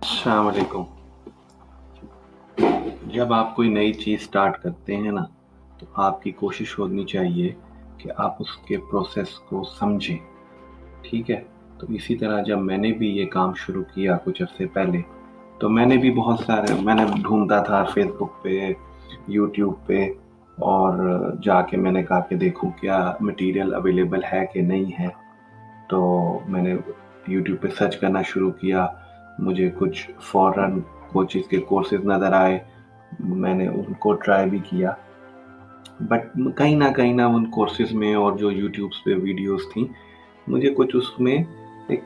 अस्सलाम वालेकुम। जब आप कोई नई चीज़ स्टार्ट करते हैं ना, तो आपकी कोशिश होनी चाहिए कि आप उसके प्रोसेस को समझें, ठीक है? तो इसी तरह जब मैंने भी ये काम शुरू किया कुछ अरसे पहले, तो मैंने ढूँढा था फ़ेसबुक पे, यूट्यूब पे और जाके मैंने कहा कि देखूँ क्या मटीरियल अवेलेबल है कि नहीं है। तो मैंने यूट्यूब पे सर्च करना शुरू किया, मुझे कुछ फ़ॉरेन कोचेज़ के कोर्सेज़ नज़र आए, मैंने उनको ट्राई भी किया। बट कहीं न उन कोर्सेज़ में और जो यूट्यूब्स पे वीडियोज़ थी, मुझे कुछ उसमें एक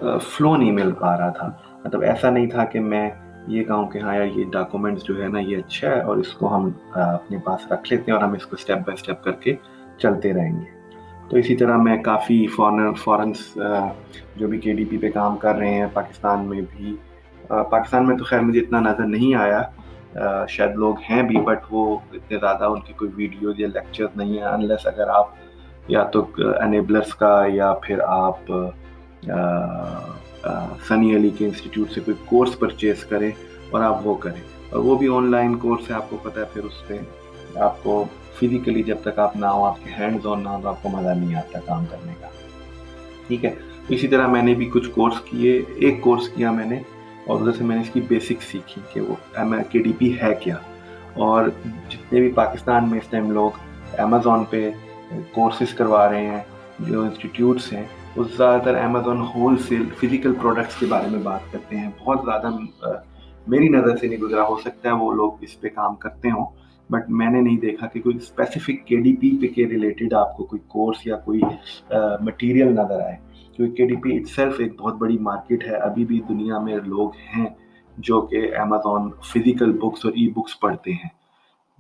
फ्लो नहीं मिल पा रहा था। मतलब ऐसा नहीं था कि मैं ये कहूँ कि हाँ यार, ये डॉक्यूमेंट्स जो है ना ये अच्छा है और इसको हम अपने पास रख लेते हैं और हम इसको स्टेप बाय स्टेप करके चलते रहेंगे। तो इसी तरह मैं काफ़ी फ़ॉरेन्स जो भी केडीपी पे काम कर रहे हैं पाकिस्तान में भी, पाकिस्तान में तो ख़ैर मुझे इतना नज़र नहीं आया, शायद लोग हैं भी बट वो इतने ज़्यादा उनकी कोई वीडियोज़ या लेक्चर्स नहीं है, अनलेस अगर आप या तो एनेबलर्स का या फिर आप सनी अली के इंस्टीट्यूट से कोई कोर्स परचेज़ करें और आप वो करें। और वो भी ऑनलाइन कोर्स है, आपको पता है, फिर उस पे आपको फिज़िकली जब तक आप ना हो, आपके हैंड्स ऑन ना हो, तो आपको मज़ा नहीं आता काम करने का। ठीक है? इसी तरह मैंने भी कुछ कोर्स किए, एक कोर्स किया मैंने और उधर से मैंने इसकी बेसिक्स सीखी कि वो केडीपी है क्या? और जितने भी पाकिस्तान में इस टाइम लोग अमेज़न पे कोर्सेज़ करवा रहे हैं, जो इंस्टीट्यूट्स हैं, वो ज़्यादातर अमेज़न होलसेल फ़िज़िकल प्रोडक्ट्स के बारे में बात करते हैं। बहुत ज़्यादा मेरी नज़र से नहीं गुज़रा, हो सकता है वो लोग इस पे काम करते हों, बट मैंने नहीं देखा कि कोई स्पेसिफ़िक केडीपी पे के रिलेटेड आपको कोई कोर्स या कोई मटीरियल नज़र आए। क्योंकि केडीपी इटसेल्फ एक बहुत बड़ी मार्केट है, अभी भी दुनिया में लोग हैं जो कि अमेज़न फ़िज़िकल बुक्स और ई-बुक्स पढ़ते हैं।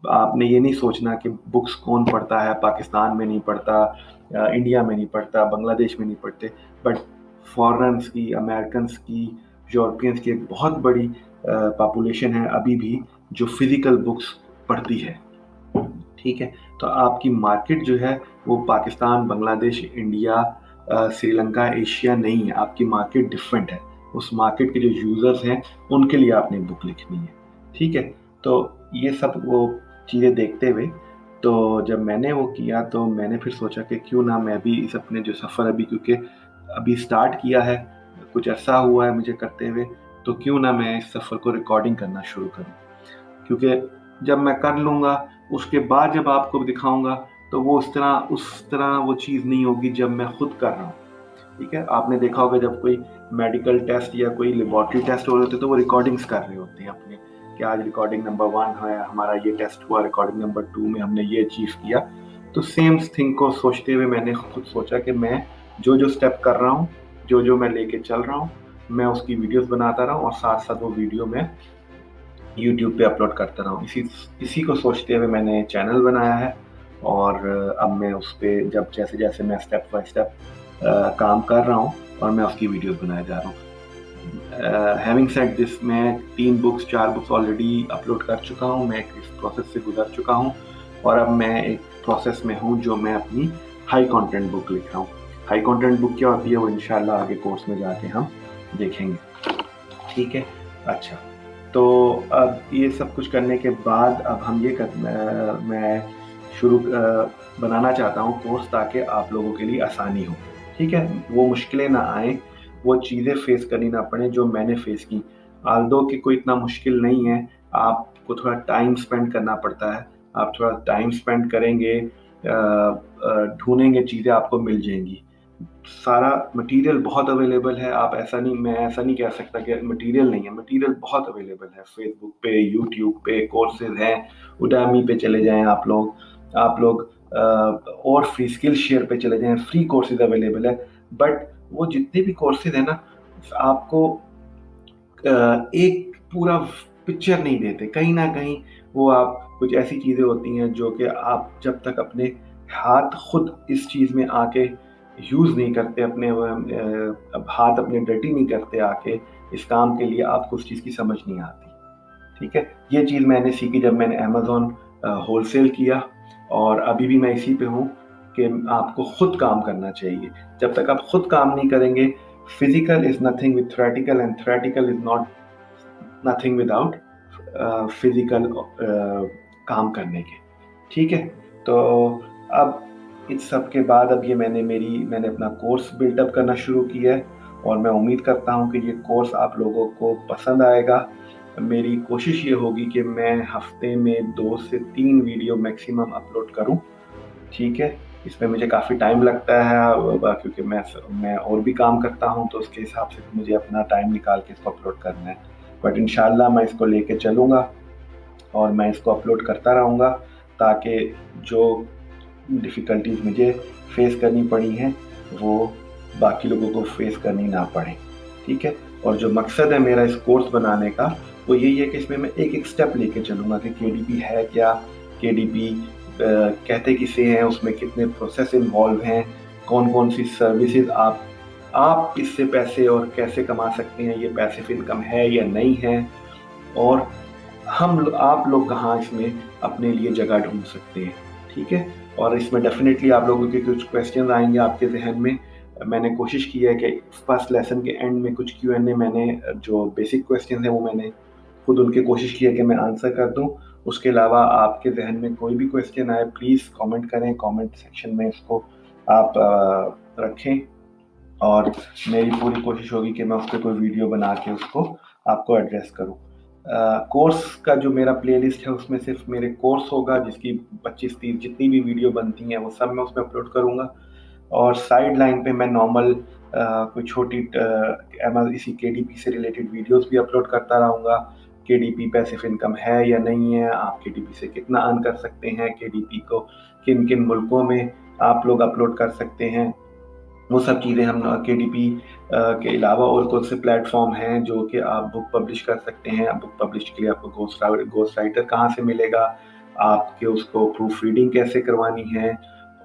आपने ये नहीं सोचना कि बुक्स कौन पढ़ता है, पाकिस्तान में नहीं पढ़ता, इंडिया में नहीं पढ़ता, बांग्लादेश में नहीं पढ़ते, बट फ़ॉरेन्स की, अमेरिकन्स की, यूरोपियंस की एक बहुत बड़ी पॉपुलेशन है अभी भी जो फ़िज़िकल बुक्स पढ़ती है, ठीक है? तो आपकी मार्केट जो है वो पाकिस्तान, बांग्लादेश, इंडिया, श्रीलंका, एशिया नहीं है, आपकी मार्केट डिफरेंट है। उस मार्केट के जो यूज़र्स हैं, उनके लिए आपने बुक लिखनी है, ठीक है? तो ये सब वो चीज़ें देखते हुए, तो जब मैंने वो किया तो मैंने फिर सोचा कि क्यों ना मैं भी इस अपने जो सफ़र अभी, क्योंकि अभी स्टार्ट किया है, कुछ अरसा हुआ है मुझे करते हुए, तो क्यों ना मैं इस सफ़र को रिकॉर्डिंग करना शुरू करूँ। क्योंकि जब मैं कर लूँगा, उसके बाद जब आपको दिखाऊँगा, तो वो उस तरह वो चीज़ नहीं होगी जब मैं खुद कर रहा हूँ, ठीक है? आपने देखा होगा जब कोई मेडिकल टेस्ट या कोई लेबोरेटरी टेस्ट हो रहे होते हैं, तो वो रिकॉर्डिंग्स कर रहे होते हैं अपने, कि आज रिकॉर्डिंग नंबर 1 है, हमारा ये टेस्ट हुआ, रिकॉर्डिंग नंबर 2 में हमने ये अचीव किया। तो सेम थिंग को सोचते हुए मैंने खुद सोचा कि मैं जो-जो स्टेप कर रहा हूँ, जो-जो मैं लेके चल रहा हूँ, मैं उसकी वीडियोज़ बनाता रहूँ और साथ-साथ वो वीडियो मैं यूट्यूब पे अपलोड करता रहा हूँ। इसी इसी को सोचते हुए मैंने चैनल बनाया है और अब मैं उस पे जब जैसे-जैसे मैं स्टेप बाय स्टेप काम कर रहा हूँ और मैं उसकी वीडियोज़ बनाए जा रहा हूँ। हैविंग सेड दिस, मैं 3 बुक्स 4 बुक्स ऑलरेडी अपलोड कर चुका हूँ, मैं इस प्रोसेस से गुज़र चुका हूँ और अब मैं एक प्रोसेस में हूँ जो मैं अपनी हाई कंटेंट बुक लिख रहा हूँ। हाई कंटेंट बुक क्या होती है वो इंशाल्लाह आगे कोर्स में जाके हम देखेंगे। ठीक है? अच्छा, तो अब ये सब कुछ करने के बाद अब हम मैं बनाना चाहता हूँ कोर्स, ताकि आप लोगों के लिए आसानी हो, ठीक है? वो मुश्किलें ना आएँ, वो चीज़ें फ़ेस करनी ना पड़े जो मैंने फ़ेस की। ऑल्दो कि कोई इतना मुश्किल नहीं है, आपको थोड़ा टाइम स्पेंड करना पड़ता है। आप थोड़ा टाइम स्पेंड करेंगे, ढूँढेंगे, चीज़ें आपको मिल जाएँगी। सारा मटेरियल बहुत अवेलेबल है, मैं ऐसा नहीं कह सकता कि मटेरियल नहीं है, मटेरियल बहुत अवेलेबल है। फ़ेसबुक पे, यूट्यूब पे कोर्सेज़ हैं, उडामी पे चले जाएँ आप लोग और फ्री स्किल शेयर पे चले जाएँ, फ्री कोर्सेज़ अवेलेबल है। बट वो जितने भी कोर्सेज़ हैं ना, आपको एक पूरा पिक्चर नहीं देते। कहीं न कहीं वो आप कुछ ऐसी चीज़ें होती हैं जो कि आप जब तक अपने हाथ खुद इस चीज़ में आके यूज़ नहीं करते, अब हाथ अपने डर्टी नहीं करते आके इस काम के लिए, आपको उस चीज़ की समझ नहीं आती। ठीक है? ये चीज़ मैंने सीखी जब मैंने अमेज़न होलसेल किया और अभी भी मैं इसी पे हूँ कि आपको खुद काम करना चाहिए। जब तक आप खुद काम नहीं करेंगे, physical is nothing with theoretical and theoretical is not nothing without physical काम करने के। ठीक है, तो अब इस सब के बाद अब ये मैंने अपना कोर्स बिल्डअप करना शुरू किया है, और मैं उम्मीद करता हूँ कि ये कोर्स आप लोगों को पसंद आएगा। मेरी कोशिश ये होगी कि मैं हफ्ते में 2 से 3 वीडियो मैक्सिमम अपलोड करूँ। ठीक है, इसमें मुझे काफ़ी टाइम लगता है क्योंकि मैं और भी काम करता हूँ, तो उसके हिसाब से मुझे अपना टाइम निकाल के इसको अपलोड करना है। बट इंशाल्लाह मैं इसको लेके चलूँगा और मैं इसको अपलोड करता रहूँगा, ताकि जो डिफ़िकल्टीज़ मुझे फेस करनी पड़ी हैं वो बाकी लोगों को फेस करनी ना पड़े। ठीक है, और जो मकसद है मेरा इस कोर्स बनाने का, वो यही है कि इसमें मैं एक एक स्टेप लेके चलूँगा कि केडीपी है क्या, केडीपी कहते किसे हैं, उसमें कितने प्रोसेस इन्वॉल्व हैं, कौन कौन सी सर्विसेज आप इससे पैसे और कैसे कमा सकते हैं, ये पैसिव इनकम है या नहीं है, और आप लोग कहाँ इसमें अपने लिए जगह ढूंढ सकते हैं। ठीक है, और इसमें डेफिनेटली आप लोगों के कुछ क्वेश्चन आएंगे आपके जहन में। मैंने कोशिश की है कि फर्स्ट लेसन के एंड में कुछ Q&A मैंने जो बेसिक क्वेश्चन है वो मैंने खुद उनकी कोशिश की है कि मैं आंसर कर दूं। उसके अलावा आपके जहन में कोई भी क्वेश्चन आए, प्लीज़ कमेंट करें, कमेंट सेक्शन में इसको आप रखें, और मेरी पूरी कोशिश होगी कि मैं उस पर कोई वीडियो बना के उसको आपको एड्रेस करूँ। कोर्स का जो मेरा प्लेलिस्ट है उसमें सिर्फ मेरे कोर्स होगा, जिसकी 25-30 जितनी भी वीडियो बनती हैं वो सब मैं उसमें अपलोड करूँगा, और साइड लाइन पे मैं नॉर्मल कोई छोटी इसी केडीपी से रिलेटेड वीडियोस भी अपलोड करता रहूँगा। केडीपी पैसिव इनकम है या नहीं है, आप केडीपी से कितना अर्न कर सकते हैं, केडीपी को किन किन मुल्कों में आप लोग अपलोड कर सकते हैं, वो सब चीज़ें हम केडीपी के अलावा और कौन से प्लेटफॉर्म हैं जो कि आप बुक पब्लिश कर सकते हैं। बुक पब्लिश के लिए आपको घोस्ट राइटर कहाँ से मिलेगा, आपके उसको प्रूफ रीडिंग कैसे करवानी है,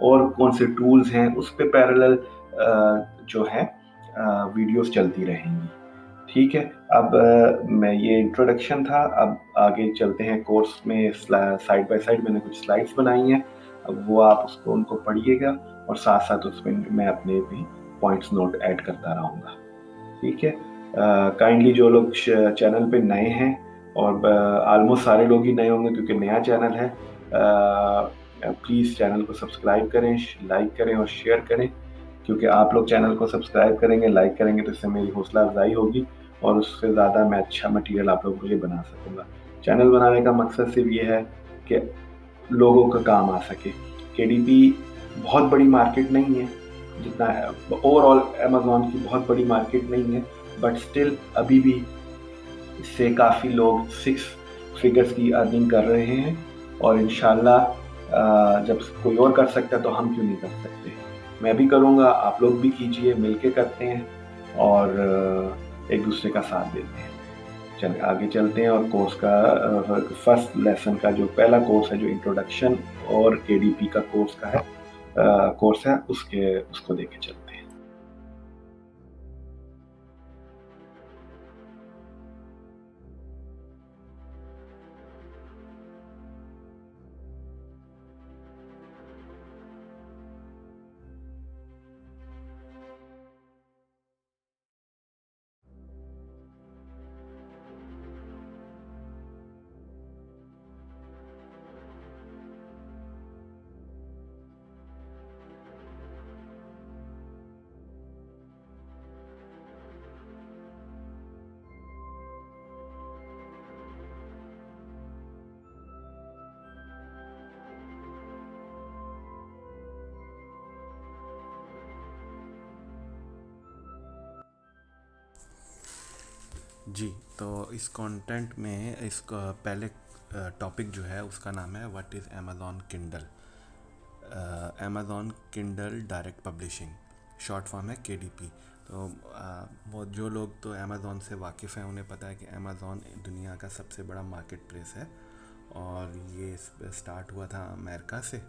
और कौन से टूल्स हैं, उस पे पैरेलल जो है वीडियोस चलती रहेंगी। ठीक है, अब मैं ये इंट्रोडक्शन था, अब आगे चलते हैं कोर्स में। साइड बाय साइड मैंने कुछ स्लाइड्स बनाई हैं, अब वो आप उसको उनको पढ़िएगा, और साथ साथ उसमें मैं अपने भी पॉइंट्स नोट ऐड करता रहूँगा। ठीक है, काइंडली जो लोग चैनल पे नए हैं, और ऑलमोस्ट सारे लोग ही नए होंगे क्योंकि नया चैनल है, प्लीज़ चैनल को सब्सक्राइब करें, लाइक करें और शेयर करें, क्योंकि आप लोग चैनल को सब्सक्राइब करेंगे, लाइक करेंगे, तो इससे मेरी हौसला अफजाई होगी, और उससे ज़्यादा मैं अच्छा मटेरियल आप लोगों के लिए बना सकूँगा। चैनल बनाने का मकसद सिर्फ ये है कि लोगों का काम आ सके। केडीपी बहुत बड़ी मार्केट नहीं है, जितना है ओवरऑल अमेज़न की बहुत बड़ी मार्केट नहीं है, बट स्टिल अभी भी इससे काफ़ी लोग 6 फिगर्स की अर्निंग कर रहे हैं, और इंशाल्लाह जब कोई और कर सकता है तो हम क्यों नहीं कर सकते। मैं भी करूँगा, आप लोग भी कीजिए, मिलके करते हैं, और एक दूसरे का साथ देते हैं। चलिए आगे चलते हैं, और कोर्स का फर्स्ट लेसन का जो पहला कोर्स है, जो इंट्रोडक्शन और केडीपी का कोर्स है, उसको देखे चलते हैं। जी, तो इस कंटेंट में इसका पहले टॉपिक जो है उसका नाम है what is Amazon Kindle. Amazon Kindle direct publishing, short form है केडीपी। तो वो जो लोग तो अमेज़ॉन से वाकिफ़ हैं उन्हें पता है कि अमेज़ॉन दुनिया का सबसे बड़ा मार्केट प्लेस है, और ये स्टार्ट हुआ था अमेरिका से,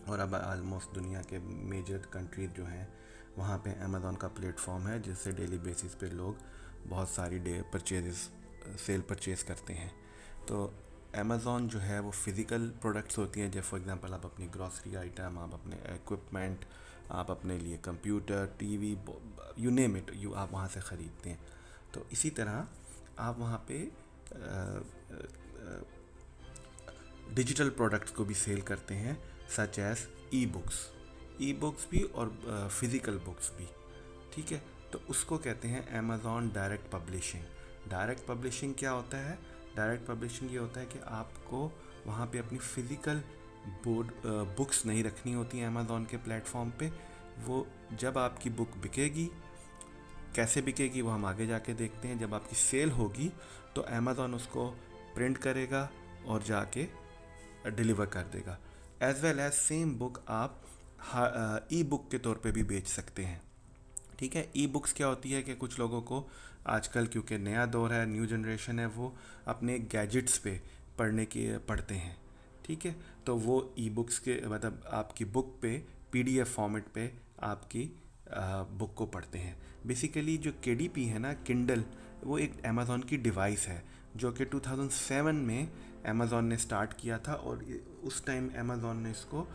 और अब आलमोस्ट दुनिया के मेजर कंट्रीज जो हैं वहाँ पे अमेज़ॉन का प्लेटफॉर्म है, जिससे डेली बेसिस पे लोग बहुत सारी सेल परचेज़ करते हैं। तो अमेज़ॉन जो है वो फ़िज़िकल प्रोडक्ट्स होती हैं, जैसे फॉर एग्जांपल आप अपनी ग्रॉसरी आइटम, आप अपने इक्विपमेंट, आप अपने लिए computer, TV, you name it, आप वहाँ से ख़रीदते हैं। तो इसी तरह आप वहाँ पे डिजिटल प्रोडक्ट्स को भी सेल करते हैं, सच एज ई बुक्स भी और फिज़िकल बुक्स भी। ठीक है, तो उसको कहते हैं Amazon direct publishing. Direct publishing क्या होता है? डायरेक्ट पब्लिशिंग ये होता है कि आपको वहाँ पे अपनी फ़िज़िकल बुक्स नहीं रखनी होती हैं अमेज़ॉन के प्लेटफॉर्म पे। वो जब आपकी बुक बिकेगी, कैसे बिकेगी वो हम आगे जाके देखते हैं। जब आपकी सेल होगी तो अमेज़ॉन उसको प्रिंट करेगा और जाके डिलीवर कर देगा। As well as same book आप ई बुक के तौर पे भी बेच सकते हैं। ठीक है, ई बुक्स क्या होती है कि कुछ लोगों को आजकल, क्योंकि नया दौर है, न्यू जनरेशन है, वो अपने गैजेट्स पे पढ़ते हैं। ठीक है, तो वो ई बुक्स के मतलब आपकी बुक पे पीडीएफ फॉर्मेट पे आपकी बुक को पढ़ते हैं। बेसिकली जो केडीपी है ना, किंडल, वो एक अमेज़ॉन की डिवाइस है जो कि 2007 में अमेज़ॉन ने स्टार्ट किया था। और उस टाइम अमेज़ॉन ने इसको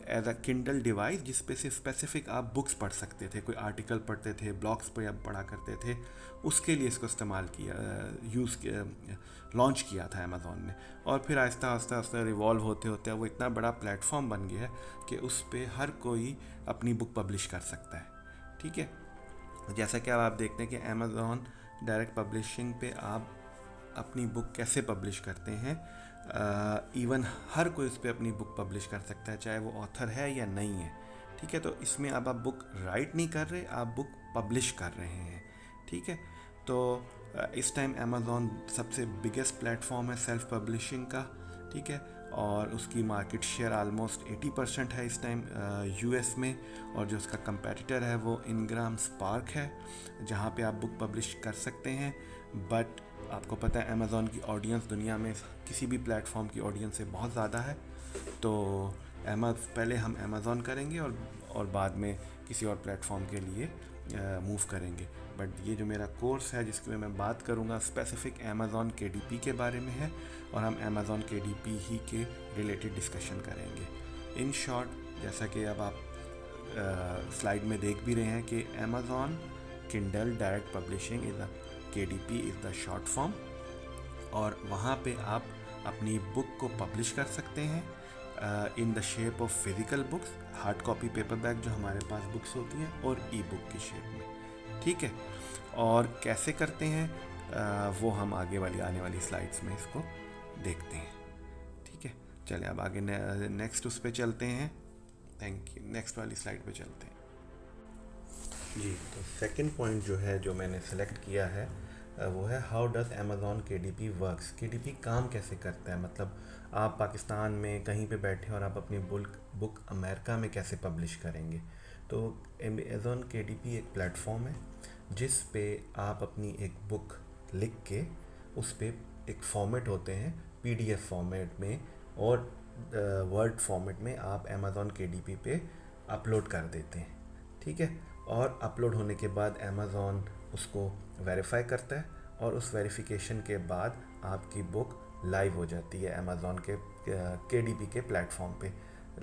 एज अ किंडल डिवाइस, जिस पे से स्पेसिफिक आप बुक्स पढ़ सकते थे, कोई आर्टिकल पढ़ते थे, ब्लॉग्स पर आप पढ़ा करते थे, उसके लिए इसको इस्तेमाल किया, लॉन्च किया था अमेज़ॉन ने। और फिर आहिस्ता आहिस्ता आहिस्ता रिवॉल्व होते होते वो इतना बड़ा प्लेटफॉर्म बन गया है कि उस पर हर कोई अपनी बुक पब्लिश कर सकता है। ठीक है, जैसा कि अब आप देखते हैं कि अमेज़ॉन डायरेक्ट पब्लिशिंग पे आप अपनी बुक कैसे पब्लिश करते हैं। इवन हर कोई उस पर अपनी बुक पब्लिश कर सकता है, चाहे वो ऑथर है या नहीं है। ठीक है, तो इसमें अब आप बुक राइट नहीं कर रहे, आप बुक पब्लिश कर रहे हैं। ठीक है, तो इस टाइम अमेज़ॉन सबसे बिगेस्ट प्लेटफॉर्म है सेल्फ पब्लिशिंग का। ठीक है, और उसकी मार्केट शेयर आलमोस्ट 80% है इस टाइम यूएस में। और जो उसका कंपेटिटर है वो इनग्राम स्पार्क है, जहाँ पे आप बुक पब्लिश कर सकते हैं। बट आपको पता है अमेज़ॉन की ऑडियंस दुनिया में किसी भी प्लेटफॉर्म की ऑडियंस से बहुत ज़्यादा है। तो पहले हम अमेज़ॉन करेंगे और बाद में किसी और प्लेटफॉर्म के लिए मूव करेंगे। बट ये जो मेरा कोर्स है जिसके में मैं बात करूँगा स्पेसिफिक अमेज़ॉन केडीपी के बारे में है, और हम अमेज़ॉन केडीपी ही के रिलेटेड डिस्कशन करेंगे। इन शॉर्ट, जैसा कि अब आप स्लाइड में देख भी रहे हैं कि Amazon Kindle direct publishing is the KDP is the short form, और वहाँ पे आप अपनी बुक को पब्लिश कर सकते हैं in the shape of physical books, hard copy paperback जो हमारे पास बुक्स होती हैं, और ई बुक की शेप में। ठीक है, और कैसे करते हैं वो हम आने वाली स्लाइड्स में इसको देखते हैं। ठीक है, चलिए अब आगे नेक्स्ट उस पर चलते हैं। थैंक यू, नेक्स्ट वाली स्लाइड पे चलते हैं। जी, तो सेकंड पॉइंट जो है जो मैंने सेलेक्ट किया है वो है how does Amazon KDP works. KDP काम कैसे करता है, मतलब आप पाकिस्तान में कहीं पे बैठे और आप अपनी बुक अमेरिका में कैसे पब्लिश करेंगे। तो अमेज़ॉन केडीपी एक प्लेटफॉर्म है जिस पे आप अपनी एक बुक लिख के उस पे एक फॉर्मेट होते हैं पीडीएफ फॉर्मेट में और वर्ड फॉर्मेट में, आप अमेज़ॉन केडीपी पे अपलोड कर देते हैं। ठीक है, और अपलोड होने के बाद अमेज़ॉन उसको वेरीफाई करता है, और उस वेरिफिकेशन के बाद आपकी बुक लाइव हो जाती है अमेज़ॉन के केडीपी के प्लेटफॉर्म पे।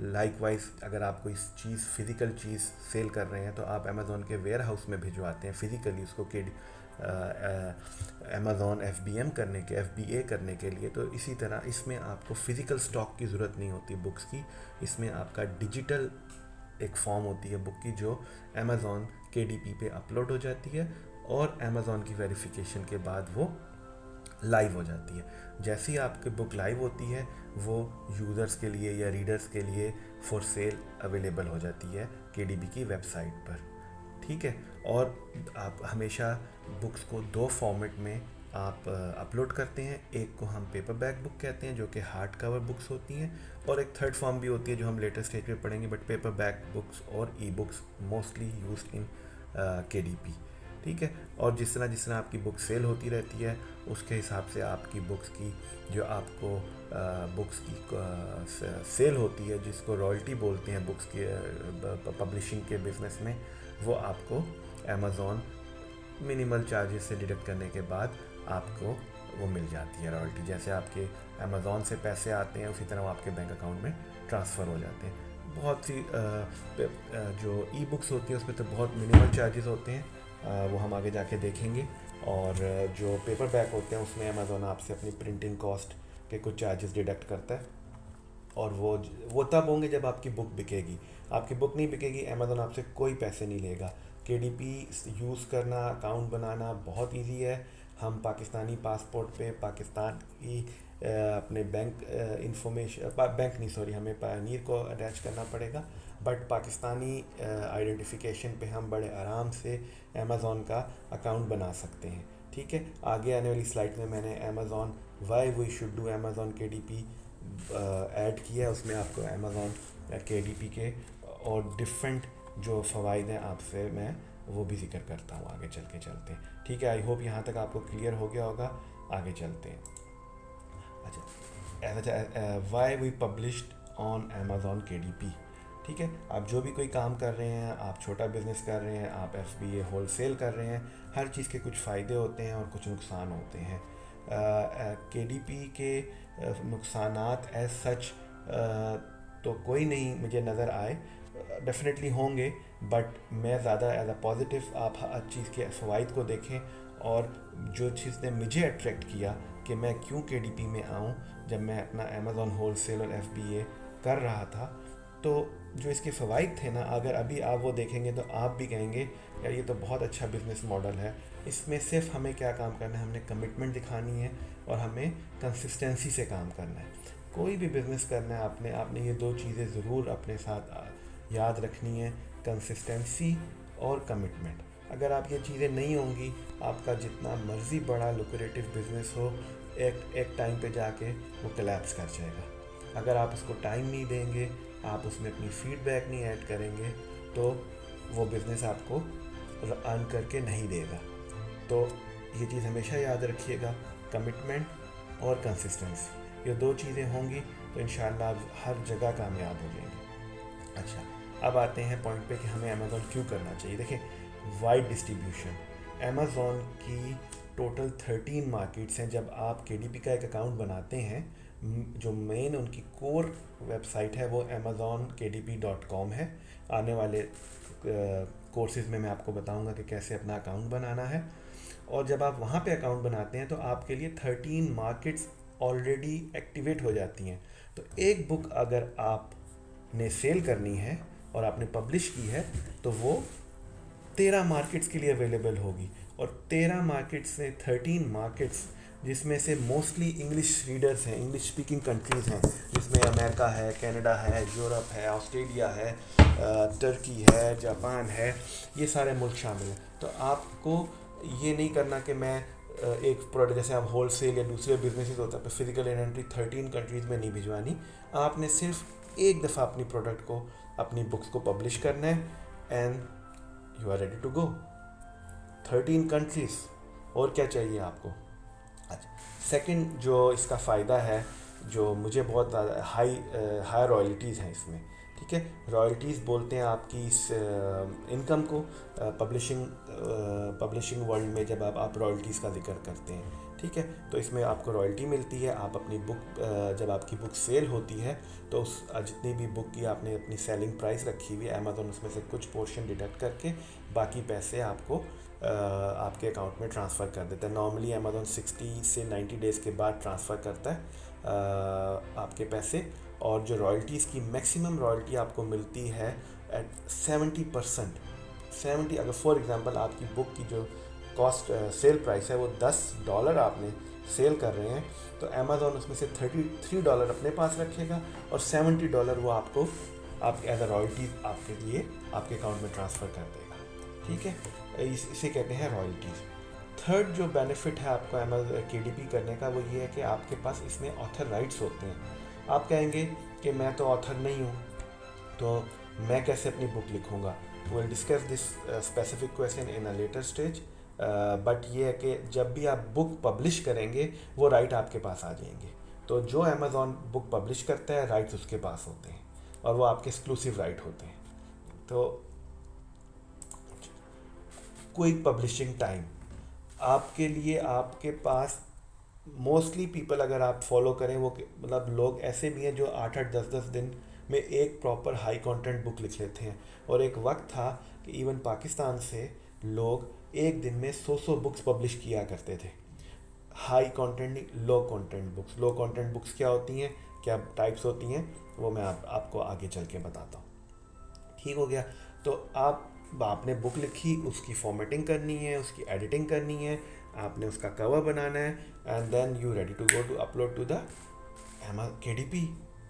लाइकवाइज अगर आप कोई चीज़ फिज़िकल चीज़ सेल कर रहे हैं तो आप अमेज़ॉन के वेयर हाउस में भिजवाते हैं फिज़िकली उसको अमेज़ॉन एफबीएम एफबीए करने के लिए। तो इसी तरह इसमें आपको फ़िज़िकल स्टॉक की ज़रूरत नहीं होती बुक्स की, इसमें आपका डिजिटल एक फॉर्म होती है बुक की जो अमेज़ॉन केडीपी पे अपलोड हो जाती है, और अमेज़ॉन की वेरिफिकेशन के बाद वो लाइव हो जाती है। जैसे ही आपकी बुक लाइव होती है वो यूज़र्स के लिए या रीडर्स के लिए फॉर सेल अवेलेबल हो जाती है केडीपी की वेबसाइट पर। ठीक है, और आप हमेशा बुक्स को दो फॉर्मेट में आप अपलोड करते हैं। एक को हम पेपरबैक बुक कहते हैं जो कि हार्ड कवर बुक्स होती हैं, और एक थर्ड फॉर्म भी होती है जो हम लेटर स्टेज पे पढ़ेंगे, बट पेपरबैक बुक्स और e books mostly used in KDP. ठीक है, और जिस तरह आपकी बुक सेल होती रहती है उसके हिसाब से आपकी बुक्स की जो आपको बुक्स की सेल होती है, जिसको रॉयल्टी बोलते हैं बुक्स के पब्लिशिंग के बिज़नेस में, वो आपको अमेज़ॉन मिनिमल चार्जेस से डिडक्ट करने के बाद आपको वो मिल जाती है रॉयल्टी। जैसे आपके अमेज़ॉन से पैसे आते हैं उसी तरह वो आपके बैंक अकाउंट में ट्रांसफ़र हो जाते हैं। बहुत सी जो ई बुक्स होती हैं उसमें तो बहुत मिनिमल चार्जेस होते हैं, वो हम आगे जाके देखेंगे। और जो पेपर बैक होते हैं उसमें अमेज़ोन आपसे अपनी प्रिंटिंग कॉस्ट के कुछ चार्जेस डिडक्ट करता है, और वो तब होंगे जब आपकी बुक बिकेगी। आपकी बुक नहीं बिकेगी, अमेज़ोन आपसे कोई पैसे नहीं लेगा। केडीपी यूज़ करना, अकाउंट बनाना बहुत इजी है। हम पाकिस्तानी पासपोर्ट पे पाकिस्तान की अपने बैंक इंफॉर्मेशन, बैंक नहीं सॉरी, हमें पायनीर को अटैच करना पड़ेगा, बट पाकिस्तानी आइडेंटिफिकेशन पे हम बड़े आराम से अमेज़ोन का अकाउंट बना सकते हैं। ठीक है, आगे आने वाली स्लाइड में मैंने Amazon why we should do Amazon KDP add किया है, उसमें आपको अमेज़ोन केडीपी के और डिफरेंट जो फ़वाइद हैं आपसे मैं वो भी जिक्र करता हूँ आगे चलते हैं। ठीक है, आई होप यहाँ तक आपको क्लियर हो गया होगा। आगे चलते हैं। अच्छा, why we published on Amazon KDP. ठीक है, आप जो भी कोई काम कर रहे हैं, आप छोटा बिजनेस कर रहे हैं, आप एफबीए होलसेल कर रहे हैं, हर चीज़ के कुछ फ़ायदे होते हैं और कुछ नुकसान होते हैं। केडीपी के नुकसानात एज सच तो कोई नहीं मुझे नज़र आए, डेफिनेटली होंगे, बट मैं ज़्यादा एज अ पॉजिटिव आप हर चीज़ के फ़वाइद को देखें। और जो चीज़ ने मुझे अट्रैक्ट किया कि मैं क्यों केडीपी में आऊँ, जब मैं अपना अमेज़ॉन होलसेल और एफबीए कर रहा था, तो जो इसके फ़वाइद थे ना, अगर अभी आप वो देखेंगे तो आप भी कहेंगे यार ये तो बहुत अच्छा बिज़नेस मॉडल है। इसमें सिर्फ हमें क्या काम करना है, हमने कमिटमेंट दिखानी है और हमें कंसिस्टेंसी से काम करना है। कोई भी बिज़नेस करना है आपने ये दो चीज़ें ज़रूर अपने साथ याद रखनी है, कंसिस्टेंसी और कमिटमेंट। अगर आप ये चीज़ें नहीं होंगी, आपका जितना मर्ज़ी बड़ा लुक्रेटिव बिज़नेस हो, एक टाइम पे जाके वो कोलैप्स कर जाएगा। अगर आप उसको टाइम नहीं देंगे, आप उसमें अपनी फीडबैक नहीं ऐड करेंगे, तो वो बिज़नेस आपको अर्न करके नहीं देगा। तो ये चीज़ हमेशा याद रखिएगा, कमिटमेंट और कंसिस्टेंसी, ये दो चीज़ें होंगी तो इंशाल्लाह आप हर जगह कामयाब हो जाएंगे। अच्छा, अब आते हैं पॉइंट पे कि हमें अमेज़ॉन क्यों करना चाहिए। देखिए, वाइड डिस्ट्रीब्यूशन, अमेज़ॉन की टोटल 13 मार्केट्स हैं। जब आप केडीपी का एक अकाउंट बनाते हैं, जो मेन उनकी कोर वेबसाइट है वो amazon.kdp.com है। आने वाले कोर्सेज़ में मैं आपको बताऊंगा कि कैसे अपना अकाउंट बनाना है। और जब आप वहाँ पे अकाउंट बनाते हैं तो आपके लिए 13 मार्केट्स ऑलरेडी एक्टिवेट हो जाती हैं। तो एक बुक अगर आपने सेल करनी है और आपने पब्लिश की है, तो वो 13 मार्केट्स के लिए अवेलेबल होगी। और 13 मार्केट्स से 13 मार्केट्स, जिसमें से मोस्टली इंग्लिश रीडर्स हैं, इंग्लिश स्पीकिंग कंट्रीज़ हैं, जिसमें अमेरिका है, कनाडा है, यूरोप है, ऑस्ट्रेलिया है, टर्की है, जापान है, ये सारे मुल्क शामिल हैं। तो आपको ये नहीं करना कि मैं एक प्रोडक्ट, जैसे आप होलसेल या दूसरे बिजनेसेस होता है तो फिजिकल इन्वेंट्री 13 कंट्रीज़ में नहीं भिजवानी। आपने सिर्फ एक दफ़ा अपनी प्रोडक्ट को, अपनी बुक्स को पब्लिश करना है, and you are ready to go. 13 countries, और क्या चाहिए आपको। अच्छा, सेकंड जो इसका फ़ायदा है, जो मुझे बहुत ज़्यादा हाई रॉयल्टीज़ हैं इसमें। ठीक है, रॉयल्टीज़ बोलते हैं आपकी इस इनकम को, पब्लिशिंग वर्ल्ड में जब आप रॉयल्टीज़ का जिक्र करते हैं। ठीक है, तो इसमें आपको रॉयल्टी मिलती है। आप अपनी बुक, जब आपकी बुक सेल होती है तो उस जितनी भी बुक की आपने अपनी सेलिंग प्राइस रखी हुई है, अमेज़ॉन उसमें से कुछ पोर्शन डिडक्ट करके बाकी पैसे आपको आपके अकाउंट में ट्रांसफ़र कर देता है। नॉर्मली अमेज़ॉन 60 से 90 डेज़ के बाद ट्रांसफ़र करता है आपके पैसे। और जो रॉयल्टीज़ की मैक्सिमम रॉयल्टी आपको मिलती है एट 70%। 70, अगर फॉर एग्ज़ाम्पल आपकी बुक की जो कॉस्ट सेल प्राइस है वो $10 आपने सेल कर रहे हैं, तो अमेज़ॉन उसमें से $33 अपने पास रखेगा और $70 वो आपको एज अ रॉयल्टी आपके लिए आपके अकाउंट में ट्रांसफ़र कर देगा। ठीक है, इसे कहते हैं रॉयल्टीज़। थर्ड जो बेनिफिट है आपको अमेज़ॉन केडीपी करने का, वो ये है कि आपके पास इसमें ऑथर राइट्स होते हैं। आप कहेंगे कि मैं तो ऑथर नहीं हूँ, तो मैं कैसे अपनी बुक लिखूँगा। Will discuss this specific question in a later stage. But ये है कि जब भी आप बुक पब्लिश करेंगे वो राइट आपके पास आ जाएंगे। तो जो अमेज़ॉन बुक पब्लिश करता है, राइट्स उसके पास होते हैं और वो आपके एक्सक्लूसिव राइट होते हैं। तो क्विक पब्लिशिंग टाइम आपके लिए, आपके पास मोस्टली पीपल अगर आप फॉलो करें, वो मतलब लोग ऐसे भी हैं जो 8-8, 10-10 दिन में एक प्रॉपर हाई कंटेंट बुक लिख लेते हैं। और एक वक्त था कि इवन पाकिस्तान से लोग एक दिन में 100 बुक्स पब्लिश किया करते थे। हाई कंटेंट नहीं, लो कंटेंट बुक्स। लो कंटेंट बुक्स क्या होती हैं, क्या टाइप्स होती हैं, वो मैं आपको आगे चल के बताता हूँ। ठीक हो गया। तो आपने बुक लिखी, उसकी फॉर्मेटिंग करनी है, उसकी एडिटिंग करनी है, आपने उसका कवर बनाना है, and then you ready to go to upload to the KDP।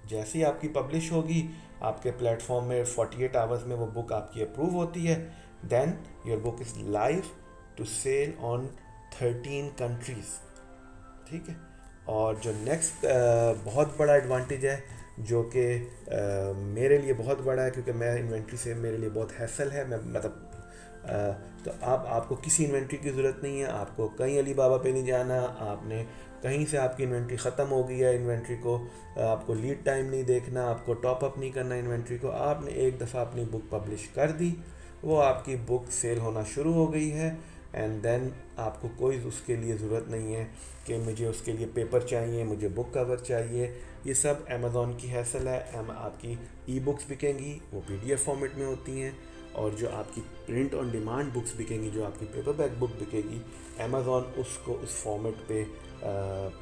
जैसे ही आपकी पब्लिश होगी, आपके प्लेटफॉर्म में 48 आवर्स में वो बुक आपकी अप्रूव होती है, then your book is live to sell on 13 countries. ठीक है। और जो नेक्स्ट बहुत बड़ा एडवांटेज है, जो कि मेरे लिए बहुत बड़ा है, क्योंकि मैं इन्वेंट्री से मेरे लिए बहुत हैसल है, मैं मतलब तो आपको किसी इन्वेंट्री की ज़रूरत नहीं है, आपको कहीं अली बाबा पे नहीं जाना, आपने कहीं से आपकी इन्वेंट्री ख़त्म हो गई है इन्वेंट्री को, आपको लीड टाइम नहीं देखना, आपको टॉप अप नहीं करना इन्वेंट्री को। आपने एक दफ़ा अपनी बुक पब्लिश कर दी, वो आपकी बुक सेल होना शुरू हो गई है, एंड देन आपको कोई उसके लिए ज़रूरत नहीं है कि मुझे उसके लिए पेपर चाहिए, मुझे बुक कवर चाहिए। ये सब अमेज़ॉन की हैसल है। आपकी ई बुक्स बिकेंगी, वो PDF फॉर्मेट में होती हैं, और जो आपकी प्रिंट ऑन डिमांड बुक्स बिकेंगी, जो आपकी पेपर बैक बुक बिकेगी, अमेज़ॉन उसको उस फॉर्मेट पे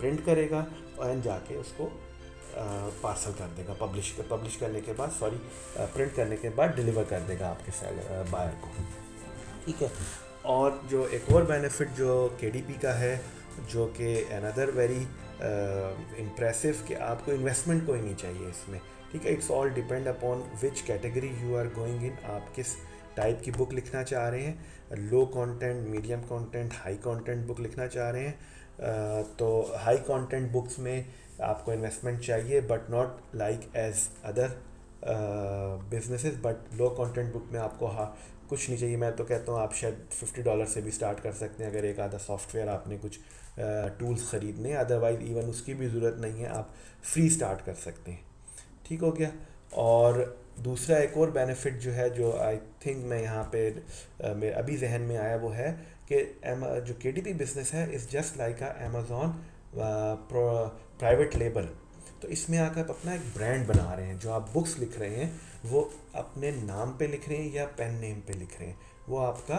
प्रिंट करेगा और जाके उसको पार्सल कर देगा, पब्लिश करने के बाद, सॉरी, प्रिंट करने के बाद डिलीवर कर देगा आपके बायर को। ठीक है। और जो एक और बेनिफिट जो KDP का है, जो कि अनदर वेरी इम्प्रेसिव, कि आपको इन्वेस्टमेंट कोई नहीं चाहिए इसमें। ठीक है। It's all depend upon which category you are going in. आप किस टाइप की बुक लिखना चाह रहे हैं, low content, medium content, high content book लिखना चाह रहे हैं, तो हाई कंटेंट बुक्स में आपको इन्वेस्टमेंट चाहिए, but not like as other businesses. But low content book में आपको कुछ नहीं चाहिए। मैं तो कहता हूँ आप शायद $50 से भी स्टार्ट कर सकते हैं, अगर एक आधा सॉफ्टवेयर आपने कुछ टूल्स ख़रीदने, अदरवाइज़ इवन उसकी भी ज़रूरत नहीं है, आप फ्री स्टार्ट कर सकते हैं। ठीक हो गया। और दूसरा एक और बेनिफिट जो है, जो आई थिंक मैं यहाँ पे मेरे अभी जहन में आया, वो है कि जो KDP बिज़नेस है is just like a Amazon private label. तो इसमें आकर आप अपना एक ब्रांड बना रहे हैं। जो आप बुक्स लिख रहे हैं वो अपने नाम पे लिख रहे हैं या पेन नेम पे लिख रहे हैं, वो आपका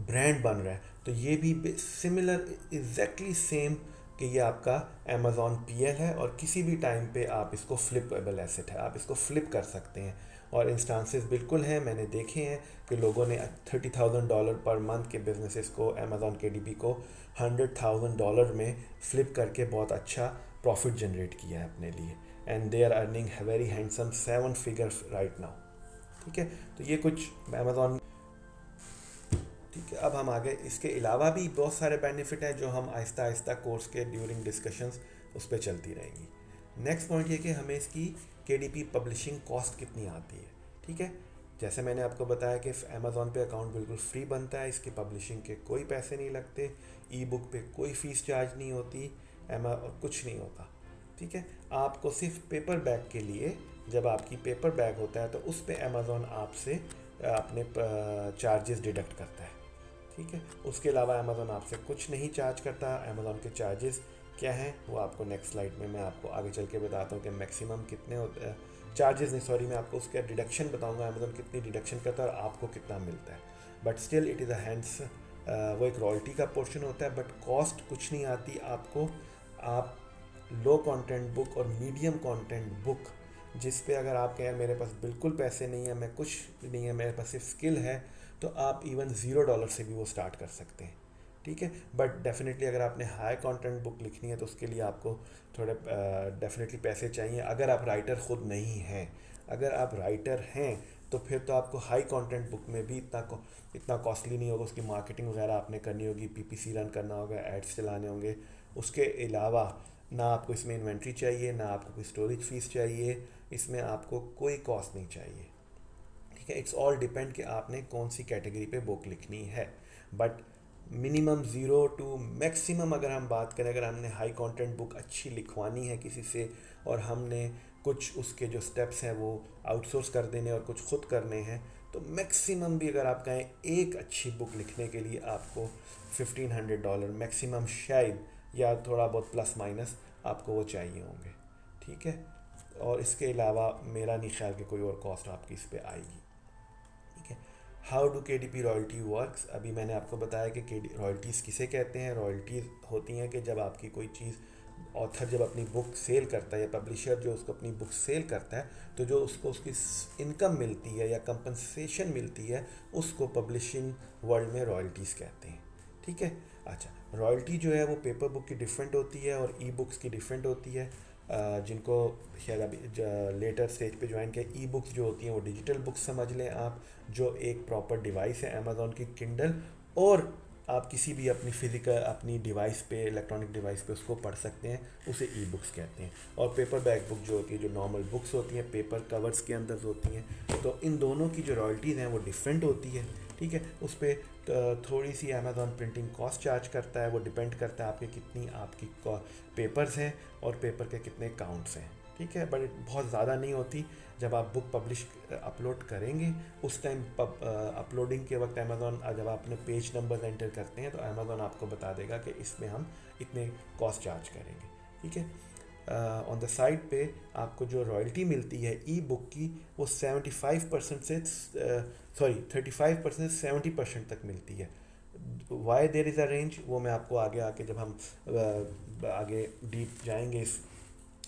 ब्रांड बन रहा है। तो ये भी सिमिलर, एग्जैक्टली सेम, कि ये आपका अमेज़ॉन PL है, और किसी भी टाइम पे आप इसको फ्लिपेबल एसेट है, आप इसको फ्लिप कर सकते हैं। और इंस्टांसेस बिल्कुल हैं, मैंने देखे हैं कि लोगों ने $30,000 पर मंथ के बिजनेसेस को, अमेज़ॉन KDP को $100,000 में फ्लिप करके बहुत अच्छा प्रॉफिट जनरेट किया है अपने लिए, and they are earning very handsome 7 figures right now. ठीक है। तो ये कुछ अमेज़ॉन। ठीक है। अब हम आगे, इसके अलावा भी बहुत सारे बेनिफिट हैं जो हम आहिस्ता आहिस्ता कोर्स के ड्यूरिंग डिस्कशंस उस पर चलती रहेंगी। नेक्स्ट पॉइंट ये कि हमें इसकी KDP पब्लिशिंग कॉस्ट कितनी आती है। ठीक है। जैसे मैंने आपको बताया कि अमेज़ॉन पे अकाउंट बिल्कुल फ्री बनता है, इसकी पब्लिशिंग के कोई पैसे नहीं लगते, ई बुक पे कोई फ़ीस चार्ज नहीं होती, कुछ नहीं होता। ठीक है। आपको सिर्फ पेपर बैग के लिए, जब आपकी पेपर बैग होता है तो उस पर अमेज़ॉन आपसे अपने चार्जेस डिडक्ट करता है। ठीक है। उसके अलावा अमेज़ॉन आपसे कुछ नहीं चार्ज करता। अमेज़ॉन के चार्जेस क्या हैं वो आपको नेक्स्ट स्लाइड में मैं आपको आगे चल के बताता हूँ कि मैक्सिमम कितने होते हैं, चार्जेस नहीं, सॉरी, मैं आपको उसका डिडक्शन बताऊँगा, अमेज़ॉन कितनी डिडक्शन करता है और आपको कितना मिलता है। But still it is a hands, वो एक रॉयल्टी का पोर्शन होता है, बट कॉस्ट कुछ नहीं आती आपको। आप लो कंटेंट बुक और मीडियम कंटेंट बुक, जिस पे अगर आप कहें मेरे पास बिल्कुल पैसे नहीं है, मैं कुछ नहीं है, मेरे पास सिर्फ स्किल है, तो आप इवन $0 से भी वो स्टार्ट कर सकते हैं। ठीक है। बट डेफिनेटली अगर आपने हाई कंटेंट बुक लिखनी है तो उसके लिए आपको थोड़े डेफिनेटली पैसे चाहिए, अगर आप राइटर ख़ुद नहीं हैं। अगर आप राइटर हैं तो फिर तो आपको हाई कंटेंट बुक में भी इतना कॉस्टली नहीं होगा, उसकी मार्केटिंग वगैरह आपने करनी होगी, PPC रन करना होगा, एड्स चलाने होंगे। उसके अलावा ना आपको इसमें इन्वेंट्री चाहिए, ना आपको कोई स्टोरेज फीस चाहिए, इसमें आपको कोई कॉस्ट नहीं चाहिए। ठीक है। इट्स ऑल डिपेंड कि आपने कौन सी कैटेगरी पे बुक लिखनी है। बट मिनिमम 0 टू मैक्सिमम अगर हम बात करें, अगर हमने हाई कंटेंट बुक अच्छी लिखवानी है किसी से, और हमने कुछ उसके जो स्टेप्स हैं वो आउटसोर्स कर देने और कुछ खुद करने हैं, तो मैक्सिमम भी अगर आप कहें एक अच्छी बुक लिखने के लिए आपको $1,500 मैक्सिमम शायद, या थोड़ा बहुत प्लस माइनस आपको वो चाहिए होंगे। ठीक है। और इसके अलावा मेरा नहीं ख्याल कि कोई और कॉस्ट आपकी इस पे आएगी। ठीक है। How do KDP royalty works, अभी मैंने आपको बताया कि रॉयल्टीज़ किसे कहते हैं। रॉयल्टीज़ होती हैं कि जब आपकी कोई चीज़, ऑथर जब अपनी बुक सेल करता है या पब्लिशर जो उसको अपनी बुक सेल करता है, तो जो उसको उसकी इनकम मिलती है या कंपनसेशन मिलती है, उसको पब्लिशिंग वर्ल्ड में रॉयल्टीज़ कहते हैं। ठीक है। अच्छा, रॉयल्टी जो है वो पेपर बुक की डिफरेंट होती है और ई बुक्स की डिफरेंट होती है। जिनको शायद अभी लेटर स्टेज पे ज्वाइन किया, ई बुक्स जो होती हैं वो डिजिटल बुक्स समझ लें आप, जो एक प्रॉपर डिवाइस है अमेज़ॉन की किंडल, और आप किसी भी अपनी फिजिकल अपनी डिवाइस पे, इलेक्ट्रॉनिक डिवाइस पे उसको पढ़ सकते हैं, उसे ई बुक्स कहते हैं। और पेपर बैक बुक जो होती है, जो नॉर्मल बुक्स होती हैं पेपर कवर्स के अंदर होती हैं, तो इन दोनों की जो रॉयल्टीज़ हैं वो डिफरेंट होती है। ठीक है। उस पर थोड़ी सी अमेज़ॉन प्रिंटिंग कॉस्ट चार्ज करता है, वो डिपेंड करता है आपके कितनी आपकी पेपर्स हैं और पेपर के कितने काउंट्स हैं। ठीक है, बट बहुत ज़्यादा नहीं होती। जब आप बुक पब्लिश अपलोड करेंगे उस टाइम अपलोडिंग के वक्त अमेज़ॉन, जब आप अपने पेज नंबर एंटर करते हैं तो अमेज़ॉन आपको बता देगा कि इसमें हम इतने कॉस्ट चार्ज करेंगे। ठीक है। ऑन द साइड पे आपको जो रॉयल्टी मिलती है ई बुक की, वो 75% से 35% 70% तक मिलती है। Why there is a range, वो मैं आपको आगे आके जब हम आगे डीप जाएंगे इस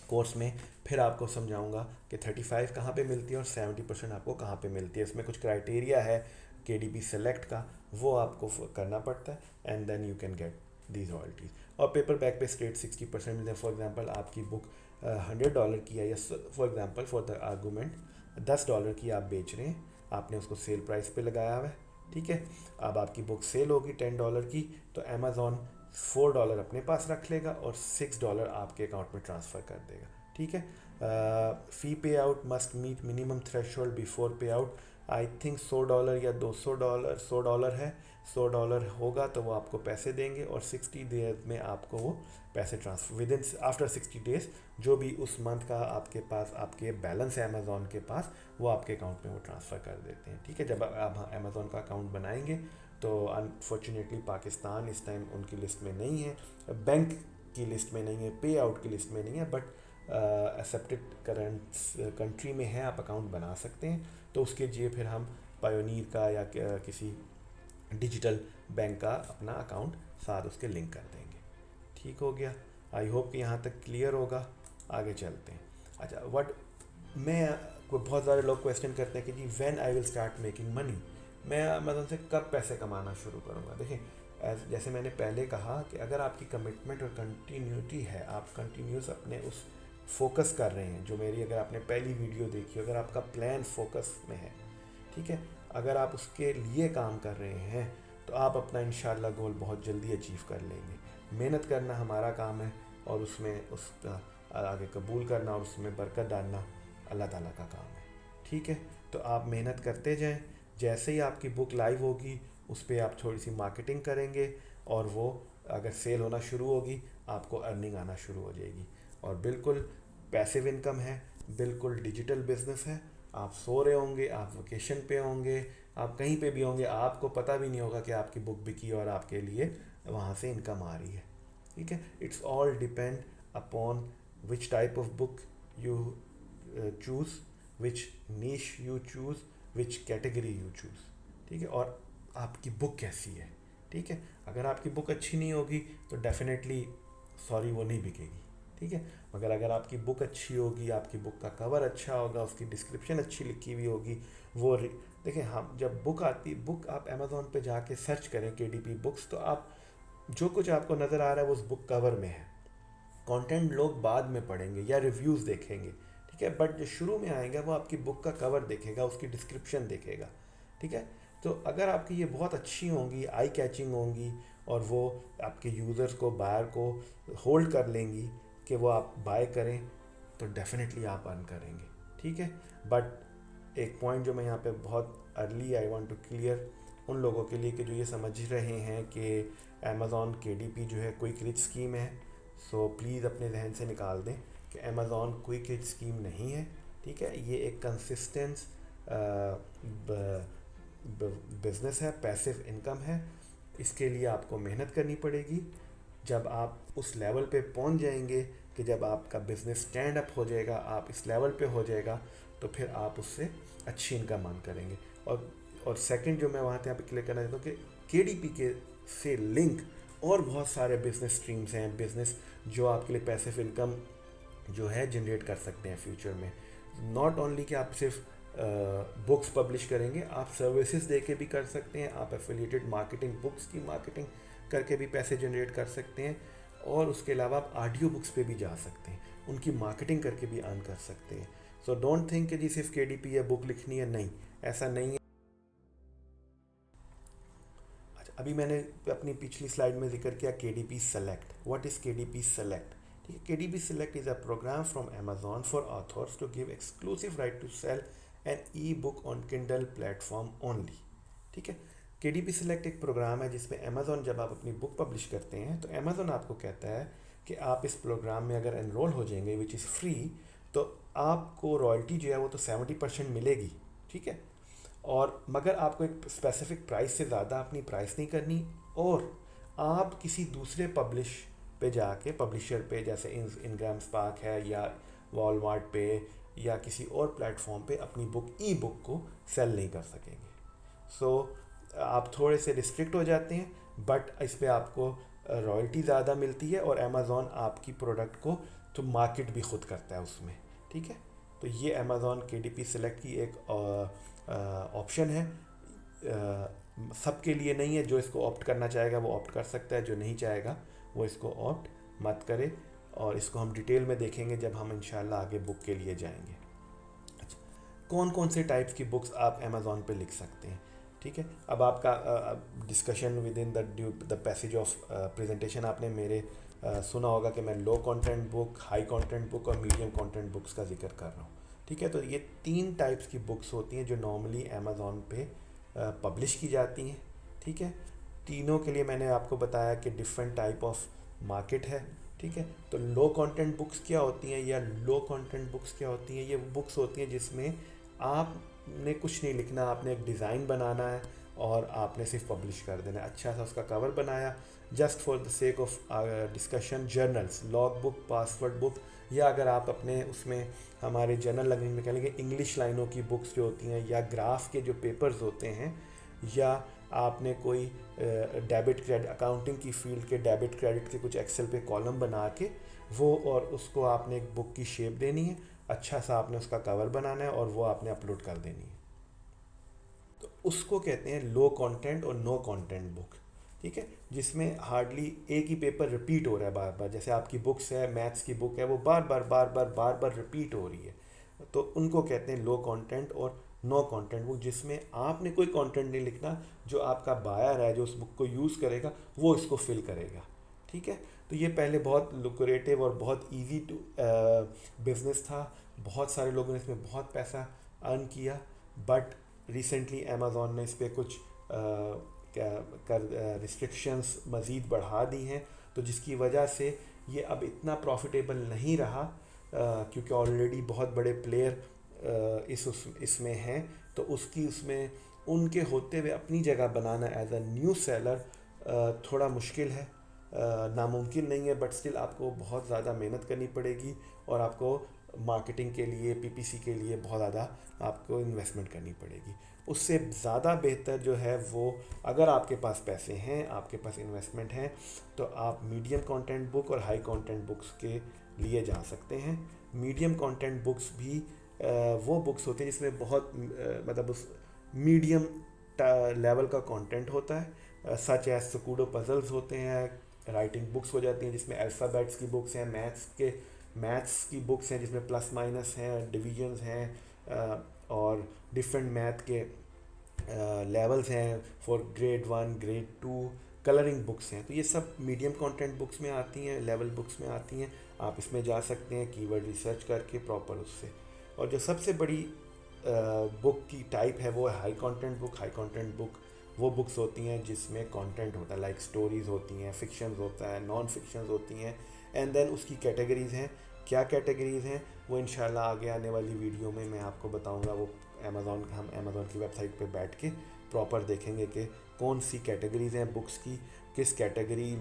कोर्स में, फिर आपको समझाऊंगा कि 35 कहाँ पे मिलती है और 70% आपको कहाँ पे मिलती है। इसमें कुछ क्राइटेरिया है KDP सेलेक्ट का, वो आपको करना पड़ता है, and then you can get these royalties. और पेपर बैक पे स्ट्रेट 60% मिलते हैं। फॉर एग्जांपल आपकी बुक $100 की है, या for example for the argument $10 की आप बेच रहे हैं, आपने उसको सेल प्राइस पे लगाया हुआ है। ठीक है। अब आपकी बुक सेल होगी $10 की, तो अमेज़ॉन $4 अपने पास रख लेगा और $6 आपके अकाउंट में ट्रांसफ़र कर देगा। ठीक है। Fee pay out must meet minimum threshold before pay out. I think $100 या $200, $100 है। $100 होगा तो वो आपको पैसे देंगे और 60 डेज में आपको वो पैसे transfer with in after 60 days, जो भी उस मंथ का आपके पास आपके बैलेंस है अमेज़ॉन के पास, वो आपके अकाउंट में वो ट्रांसफ़र कर देते हैं। ठीक है। जब आप अमेज़ॉन का अकाउंट बनाएंगे तो अनफॉर्चुनेटली पाकिस्तान इस टाइम उनकी लिस्ट में नहीं है, बैंक की लिस्ट में नहीं है, पे आउट की लिस्ट में नहीं है, बट एक्सेप्टेड करंट कंट्री में है, आप अकाउंट बना सकते हैं। तो उसके लिए फिर हम पायोनीर का या किसी डिजिटल बैंक का अपना अकाउंट साथ उसके लिंक कर देंगे। ठीक हो गया। आई होप कि यहाँ तक क्लियर होगा। आगे चलते हैं। अच्छा, बहुत सारे लोग क्वेश्चन करते हैं कि जी when I will start making money, मैं अमेज़न से कब पैसे कमाना शुरू करूँगा। देखिए, जैसे मैंने पहले कहा कि अगर आपकी कमिटमेंट और कंटिन्यूटी है, आप कंटिन्यूस अपने उस फोकस कर रहे हैं, जो मेरी अगर आपने पहली वीडियो देखी, अगर आपका प्लान फोकस में है, ठीक है, अगर आप उसके लिए काम कर रहे हैं, तो आप अपना इंशाल्लाह गोल बहुत जल्दी अचीव कर लेंगे। मेहनत करना हमारा काम है और उसमें उसका आगे कबूल करना और उसमें बरकत डालना अल्लाह ताला का काम है। ठीक है। तो आप मेहनत करते जाएं। जैसे ही आपकी बुक लाइव होगी उस पर आप थोड़ी सी मार्केटिंग करेंगे और वो अगर सेल होना शुरू होगी, आपको अर्निंग आना शुरू हो जाएगी। और बिल्कुल पैसिव इनकम है, बिल्कुल डिजिटल बिजनेस है। आप सो रहे होंगे, आप वेकेशन पे होंगे, आप कहीं पे भी होंगे, आपको पता भी नहीं होगा कि आपकी बुक बिकी और आपके लिए वहाँ से इनकम आ रही है। ठीक है। It's all depend upon which type of book you choose, which niche you choose, which category you choose. ठीक है। और आपकी बुक कैसी है। ठीक है। अगर आपकी बुक अच्छी नहीं होगी तो डेफिनेटली सॉरी वो नहीं बिकेगी। ठीक है। मगर अगर आपकी बुक अच्छी होगी, आपकी बुक का कवर अच्छा होगा, उसकी डिस्क्रिप्शन अच्छी लिखी हुई होगी, वो देखिए, हम जब बुक आप अमेज़ॉन पे जाके सर्च करें KDP बुक्स, तो आप जो कुछ आपको नज़र आ रहा है वो उस बुक कवर में है। कंटेंट लोग बाद में पढ़ेंगे या रिव्यूज़ देखेंगे। ठीक है। बट जो शुरू में आएगा वो आपकी बुक का कवर देखेगा, उसकी डिस्क्रिप्शन देखेगा। ठीक है। तो अगर आपकी ये बहुत अच्छी होंगी, आई कैचिंग होंगी और वो आपके यूज़र्स को, बायर को होल्ड कर लेंगी कि वो आप बाय करें, तो डेफिनेटली आप अर्न करेंगे। ठीक है। बट एक पॉइंट जो मैं यहाँ पे बहुत early I want to clear उन लोगों के लिए कि जो ये समझ रहे हैं कि अमेज़ॉन KDP जो है क्विक रिच स्कीम है, सो प्लीज़ अपने जहन से निकाल दें कि अमेज़ॉन क्विक रिच स्कीम नहीं है। ठीक है। ये एक कंसिस्टेंस बिजनेस है, पैसिव इनकम है। इसके लिए आपको मेहनत करनी पड़ेगी। जब आप उस लेवल पे पहुंच जाएंगे कि जब आपका बिज़नेस स्टैंड अप हो जाएगा, आप इस लेवल पे हो जाएगा, तो फिर आप उससे अच्छी इनकम अर्न करेंगे। और सेकंड जो मैं वहाँ पे क्लिक करना चाहता हूँ कि KDP के से लिंक और बहुत सारे बिजनेस स्ट्रीम्स हैं, बिजनेस जो आपके लिए पैसिव इनकम जो है जनरेट कर सकते हैं फ्यूचर में। नॉट ओनली कि आप सिर्फ बुक्स पब्लिश करेंगे, आप सर्विसेज दे के भी कर सकते हैं, आप एफिलिएटेड मार्केटिंग, बुक्स की मार्केटिंग करके भी पैसे जनरेट कर सकते हैं, और उसके अलावा आप ऑडियो बुक्स पे भी जा सकते हैं, उनकी मार्केटिंग करके भी अर्न कर सकते हैं। सो डोंट थिंक कि जी सिर्फ KDP या बुक लिखनी है, नहीं, ऐसा नहीं है। अच्छा, अभी मैंने अपनी पिछली स्लाइड में जिक्र किया KDP select. What is KDP select? ठीक है, KDP select is a program from Amazon for authors to give exclusive right to sell an e book on Kindle platform only. ठीक है, KDP सेलेक्ट एक programme है जिसमें Amazon, जब आप अपनी बुक पब्लिश करते हैं तो Amazon आपको कहता है कि आप इस प्रोग्राम में अगर एनरोल हो जाएंगे, विच इज़ फ्री, तो आपको रॉयल्टी जो है वो तो 70% मिलेगी। ठीक है, और मगर आपको एक स्पेसिफिक प्राइस से ज़्यादा अपनी प्राइस नहीं करनी, और आप किसी दूसरे पब्लिश पे जाके, पब्लिशर पे, जैसे इनग्राम स्पार्क है या वॉलमार्ट पे या किसी और प्लेटफॉर्म पे अपनी बुक, ई बुक को सेल नहीं कर सकेंगे। सो आप थोड़े से रिस्ट्रिक्ट हो जाते हैं, बट इस पर आपको रॉयल्टी ज़्यादा मिलती है, और अमेज़ॉन आपकी प्रोडक्ट को तो मार्केट भी खुद करता है उसमें। ठीक है, तो ये अमेज़ॉन KDP सेलेक्ट की एक ऑप्शन है। सबके लिए नहीं है, जो इसको ऑप्ट करना चाहेगा वो ऑप्ट कर सकता है, जो नहीं चाहेगा वो इसको ऑप्ट मत करे, और इसको हम डिटेल में देखेंगे जब हम इंशाल्लाह आगे बुक के लिए जाएंगे। अच्छा, कौन कौन से टाइप्स की बुक्स आप अमेज़ॉन पे लिख सकते हैं? ठीक है, अब आपका discussion with in the passage of presentation आपने मेरे सुना होगा कि मैं लो content book, high content book और मीडियम कंटेंट बुक्स का जिक्र कर रहा हूँ। ठीक है, तो ये 3 टाइप्स की बुक्स होती हैं जो नॉर्मली अमेज़ॉन पे पब्लिश की जाती हैं। ठीक है, तीनों के लिए मैंने आपको बताया कि डिफरेंट टाइप ऑफ मार्केट है। ठीक है, तो लो कंटेंट बुक्स क्या होती हैं या लो कंटेंट बुक्स क्या होती हैं? ये बुक्स होती हैं जिसमें आपने कुछ नहीं लिखना, आपने एक डिज़ाइन बनाना है और आपने सिर्फ पब्लिश कर देना है। अच्छा सा उसका कवर बनाया, just for the sake of discussion, journals, log book, password book, या अगर आप अपने उसमें हमारे जर्नल लैंग्वेज में कह लेंगे इंग्लिश लाइनों की बुक्स जो होती हैं, या ग्राफ के जो पेपर्स होते हैं, या आपने कोई डेबिट क्रेडिट, अकाउंटिंग की फील्ड के डेबिट क्रेडिट के कुछ एक्सेल पे कॉलम बना के वो, और उसको आपने एक बुक की शेप देनी है, अच्छा सा आपने उसका कवर बनाना है और वो आपने अपलोड कर देनी है। तो उसको कहते हैं लो कंटेंट और नो कंटेंट बुक। ठीक है, जिसमें हार्डली एक ही पेपर रिपीट हो रहा है बार बार, जैसे आपकी बुक्स है, मैथ्स की बुक है, वो बार बार रिपीट हो रही है, तो उनको कहते हैं लो कंटेंट और नो कंटेंट बुक, जिसमें आपने कोई कंटेंट नहीं लिखना, जो आपका बायर है, जो उस बुक को यूज़ करेगा, वो इसको फिल करेगा। ठीक है, तो ये पहले बहुत लुक्रेटिव और बहुत इजी टू बिजनेस था, बहुत सारे लोगों ने इसमें बहुत पैसा अर्न किया, बट रिसेंटली अमेज़ॉन ने इस पर कुछ क्या कर रिस्ट्रिक्शंस मज़ीद बढ़ा दी हैं, तो जिसकी वजह से ये अब इतना प्रॉफिटेबल नहीं रहा, क्योंकि ऑलरेडी बहुत बड़े प्लेयर इसमें हैं, तो उसमें उनके होते हुए अपनी जगह बनाना एज अ न्यू सेलर थोड़ा मुश्किल है, नामुमकिन नहीं है, बट स्टिल आपको बहुत ज़्यादा मेहनत करनी पड़ेगी, और आपको मार्केटिंग के लिए, PPC के लिए बहुत ज़्यादा आपको इन्वेस्टमेंट करनी पड़ेगी। उससे ज़्यादा बेहतर जो है वो, अगर आपके पास पैसे हैं, आपके पास इन्वेस्टमेंट है, तो आप मीडियम कंटेंट बुक और हाई कंटेंट बुक्स के लिए जा सकते हैं। मीडियम कंटेंट बुक्स भी वो बुक्स होते हैं जिसमें बहुत मतलब उस मीडियम लेवल का कंटेंट होता है, सच एज सुडोकू पजल्स होते हैं, राइटिंग बुक्स हो जाती हैं जिसमें अल्फ़ाबेट्स की बुक्स हैं, मैथ्स की बुक्स हैं जिसमें प्लस माइनस हैं, डिविजन्स हैं, और डिफरेंट मैथ के लेवल्स हैं for grade 1, grade 2, colouring books हैं। तो ये सब मीडियम कंटेंट बुक्स में आती हैं, लेवल बुक्स में आती हैं, आप इसमें जा सकते हैं कीवर्ड रिसर्च करके प्रॉपर उससे। और जो सबसे बड़ी बुक की टाइप है वो है high content book. High content book वो बुक्स होती हैं जिसमें कंटेंट होता है, लाइक स्टोरीज़ होती हैं, फिक्शंस होता है, नॉन फिक्शंस होती हैं, एंड देन उसकी कैटेगरीज़ हैं। क्या कैटेगरीज़ हैं वो इंशाल्लाह आगे आने वाली वीडियो में मैं आपको बताऊंगा। वो हम अमेज़ॉन की वेबसाइट पे बैठ के प्रॉपर देखेंगे कि कौन सी कैटेगरीज़ हैं बुक्स की, किस कैटेगरी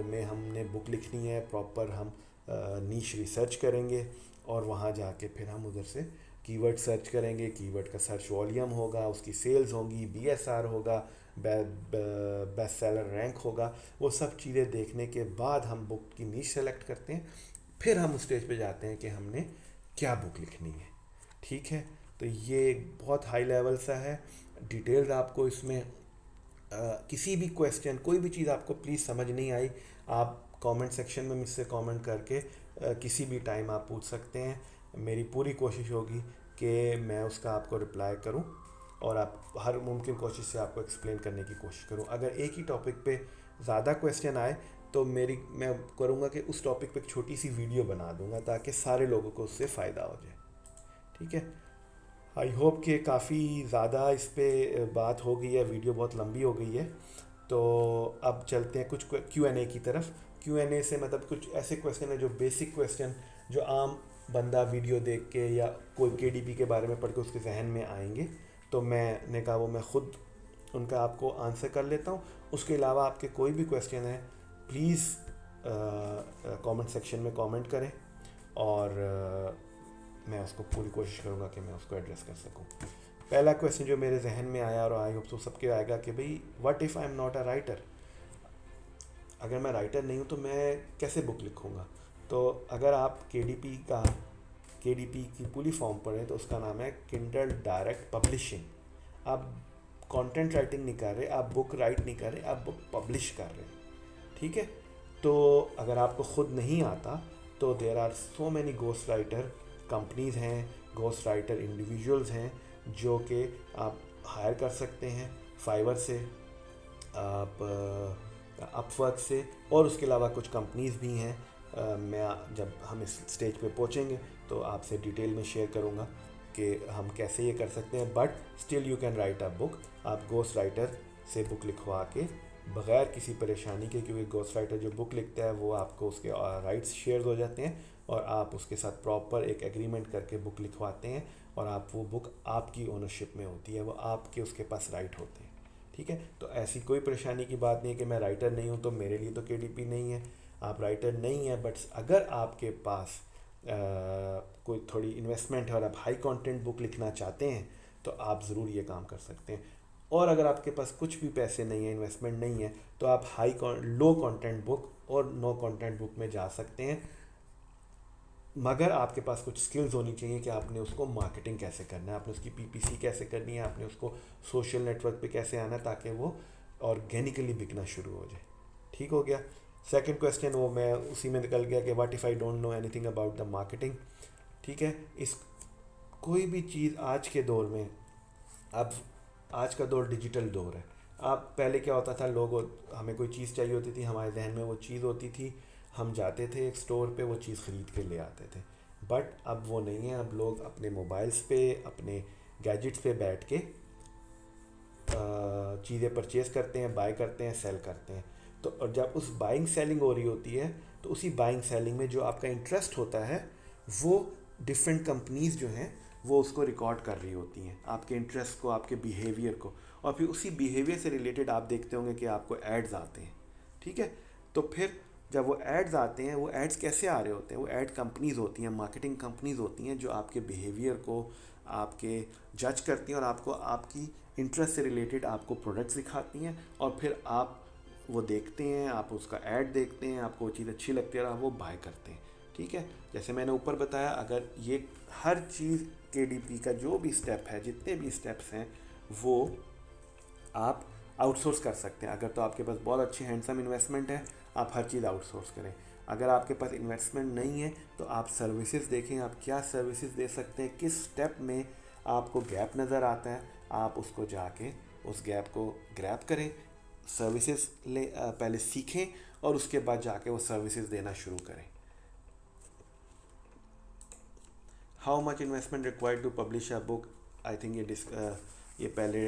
में हमने बुक लिखनी है, प्रॉपर हम नीश रिसर्च करेंगे और वहाँ जाके फिर हम उधर से कीवर्ड सर्च करेंगे, कीवर्ड का सर्च वॉल्यूम होगा, उसकी सेल्स होंगी, बीएसआर होगा, बेस्ट सेलर रैंक होगा। वो सब चीज़ें देखने के बाद हम बुक की नीश सेलेक्ट करते हैं। फिर हम उस स्टेज पे जाते हैं कि हमने क्या बुक लिखनी है। ठीक है, तो ये एक बहुत हाई लेवल सा है। डिटेल्स आपको इसमें किसी भी क्वेश्चन, कोई भी चीज़ आपको प्लीज़ समझ नहीं आई, आप कमेंट सेक्शन में मुझसे कमेंट करके किसी भी टाइम आप पूछ सकते हैं। मेरी पूरी कोशिश होगी कि मैं उसका आपको रिप्लाई करूं और आप हर मुमकिन कोशिश से आपको एक्सप्लेन करने की कोशिश करूं। अगर एक ही टॉपिक पे ज़्यादा क्वेश्चन आए तो मैं करूंगा कि उस टॉपिक पे एक छोटी सी वीडियो बना दूंगा ताकि सारे लोगों को उससे फ़ायदा हो जाए। ठीक है, आई होप कि काफ़ी ज़्यादा इस पे बात हो गई है, वीडियो बहुत लंबी हो गई है। तो अब चलते हैं कुछ Q&A की तरफ। Q&A से मतलब कुछ ऐसे क्वेश्चन है जो बेसिक क्वेश्चन, जो आम बंदा वीडियो देख के या कोई KDP के बारे में पढ़ के उसके जहन में आएंगे। तो मैंने कहा वो मैं ख़ुद उनका आपको आंसर कर लेता हूँ। उसके अलावा आपके कोई भी क्वेश्चन है प्लीज़ कमेंट सेक्शन में कमेंट करें और मैं उसको पूरी कोशिश करूँगा कि मैं उसको एड्रेस कर सकूँ। पहला क्वेश्चन जो मेरे जहन में आया और आई होप तो सबके आएगा कि भाई what if I am not a writer, अगर मैं राइटर नहीं हूँ तो मैं कैसे बुक लिखूँगा। तो अगर आप KDP की पूरी फॉर्म पढ़ें तो उसका नाम है किंडल डायरेक्ट पब्लिशिंग। आप कंटेंट राइटिंग नहीं कर रहे, आप बुक राइट नहीं कर रहे, आप बुक पब्लिश कर रहे हैं। ठीक है, तो अगर आपको ख़ुद नहीं आता तो there are so many ghost writer companies हैं, घोस्ट राइटर इंडिविजुअल्स हैं जो कि आप हायर कर सकते हैं फाइवर से, आप अपवर्क से, और उसके अलावा कुछ कंपनीज़ भी हैं। मैं जब हम इस स्टेज पे पहुंचेंगे तो आपसे डिटेल में शेयर करूंगा कि हम कैसे ये कर सकते हैं। But still you can write a book. आप घोस्ट राइटर से बुक लिखवा के बग़ैर किसी परेशानी के, क्योंकि घोस्ट राइटर जो बुक लिखता है वो आपको उसके राइट्स शेयर हो जाते हैं और आप उसके साथ प्रॉपर एक एग्रीमेंट करके बुक लिखवाते हैं और आप वो बुक आपकी ओनरशिप में होती है, वो आपके उसके पास राइट होते हैं। ठीक है, तो ऐसी कोई परेशानी की बात नहीं है कि मैं राइटर नहीं हूँ तो मेरे लिए तो KDP नहीं है। आप राइटर नहीं है, बट अगर आपके पास कोई थोड़ी इन्वेस्टमेंट है और आप हाई कंटेंट बुक लिखना चाहते हैं तो आप ज़रूर ये काम कर सकते हैं। और अगर आपके पास कुछ भी पैसे नहीं है, इन्वेस्टमेंट नहीं है, तो आप लो कंटेंट बुक और नो कंटेंट बुक में जा सकते हैं। मगर आपके पास कुछ स्किल्स होनी चाहिए कि आपने उसको मार्केटिंग कैसे करना है, आपने उसकी PPC कैसे करनी है, आपने उसको सोशल नेटवर्क पे कैसे आना है ताकि वो ऑर्गेनिकली बिकना शुरू हो जाए। ठीक हो गया। सेकंड क्वेश्चन वो मैं उसी में निकल गया कि what if I don't know anything about the marketing. ठीक है, इस कोई भी चीज़ आज के दौर में, अब आज का दौर डिजिटल दौर है। आप पहले क्या होता था, हमें कोई चीज़ चाहिए होती थी, हमारे जहन में वो चीज़ होती थी, हम जाते थे एक स्टोर पे, वो चीज़ ख़रीद के ले आते थे। बट अब वो नहीं है। अब लोग अपने मोबाइल्स पे, अपने गैजेट्स पे बैठ के चीज़ें परचेज़ करते हैं, बाय करते हैं, सेल करते हैं। तो और जब उस बाइंग सेलिंग हो रही होती है तो उसी बाइंग सेलिंग में जो आपका इंटरेस्ट होता है वो डिफरेंट कंपनीज़ जो हैं वो उसको रिकॉर्ड कर रही होती हैं, आपके इंटरेस्ट को, आपके बिहेवियर को, और फिर उसी बिहेवियर से रिलेटेड आप देखते होंगे कि आपको एड्स आते हैं। ठीक है, तो फिर जब वो एड्स आते हैं, वो एड्स कैसे आ रहे होते हैं, वो एड कंपनीज़ होती हैं, मार्केटिंग कंपनीज़ होती हैं जो आपके बिहेवियर को आपके जज करती हैं और आपको आपकी इंटरेस्ट से रिलेटेड आपको प्रोडक्ट्स दिखाती हैं और फिर आप वो देखते हैं, आप उसका ऐड देखते हैं, आपको वो चीज़ अच्छी लगती है और आप वो बाय करते हैं। ठीक है, जैसे मैंने ऊपर बताया, अगर ये हर चीज़ KDP का जो भी स्टेप है, जितने भी स्टेप्स हैं वो आप आउटसोर्स कर सकते हैं। अगर तो आपके पास बहुत अच्छी हैंडसम इन्वेस्टमेंट है, आप हर चीज़ आउटसोर्स करें। अगर आपके पास इन्वेस्टमेंट नहीं है तो आप सर्विसेज देखें, आप क्या सर्विसेज दे सकते हैं, किस स्टेप में आपको गैप नज़र आता है, आप उसको जाके उस गैप को ग्रैब करें, सर्विसेज पहले सीखें और उसके बाद जाके वो सर्विसेज देना शुरू करें। How much investment required to publish a book, I think ये पहले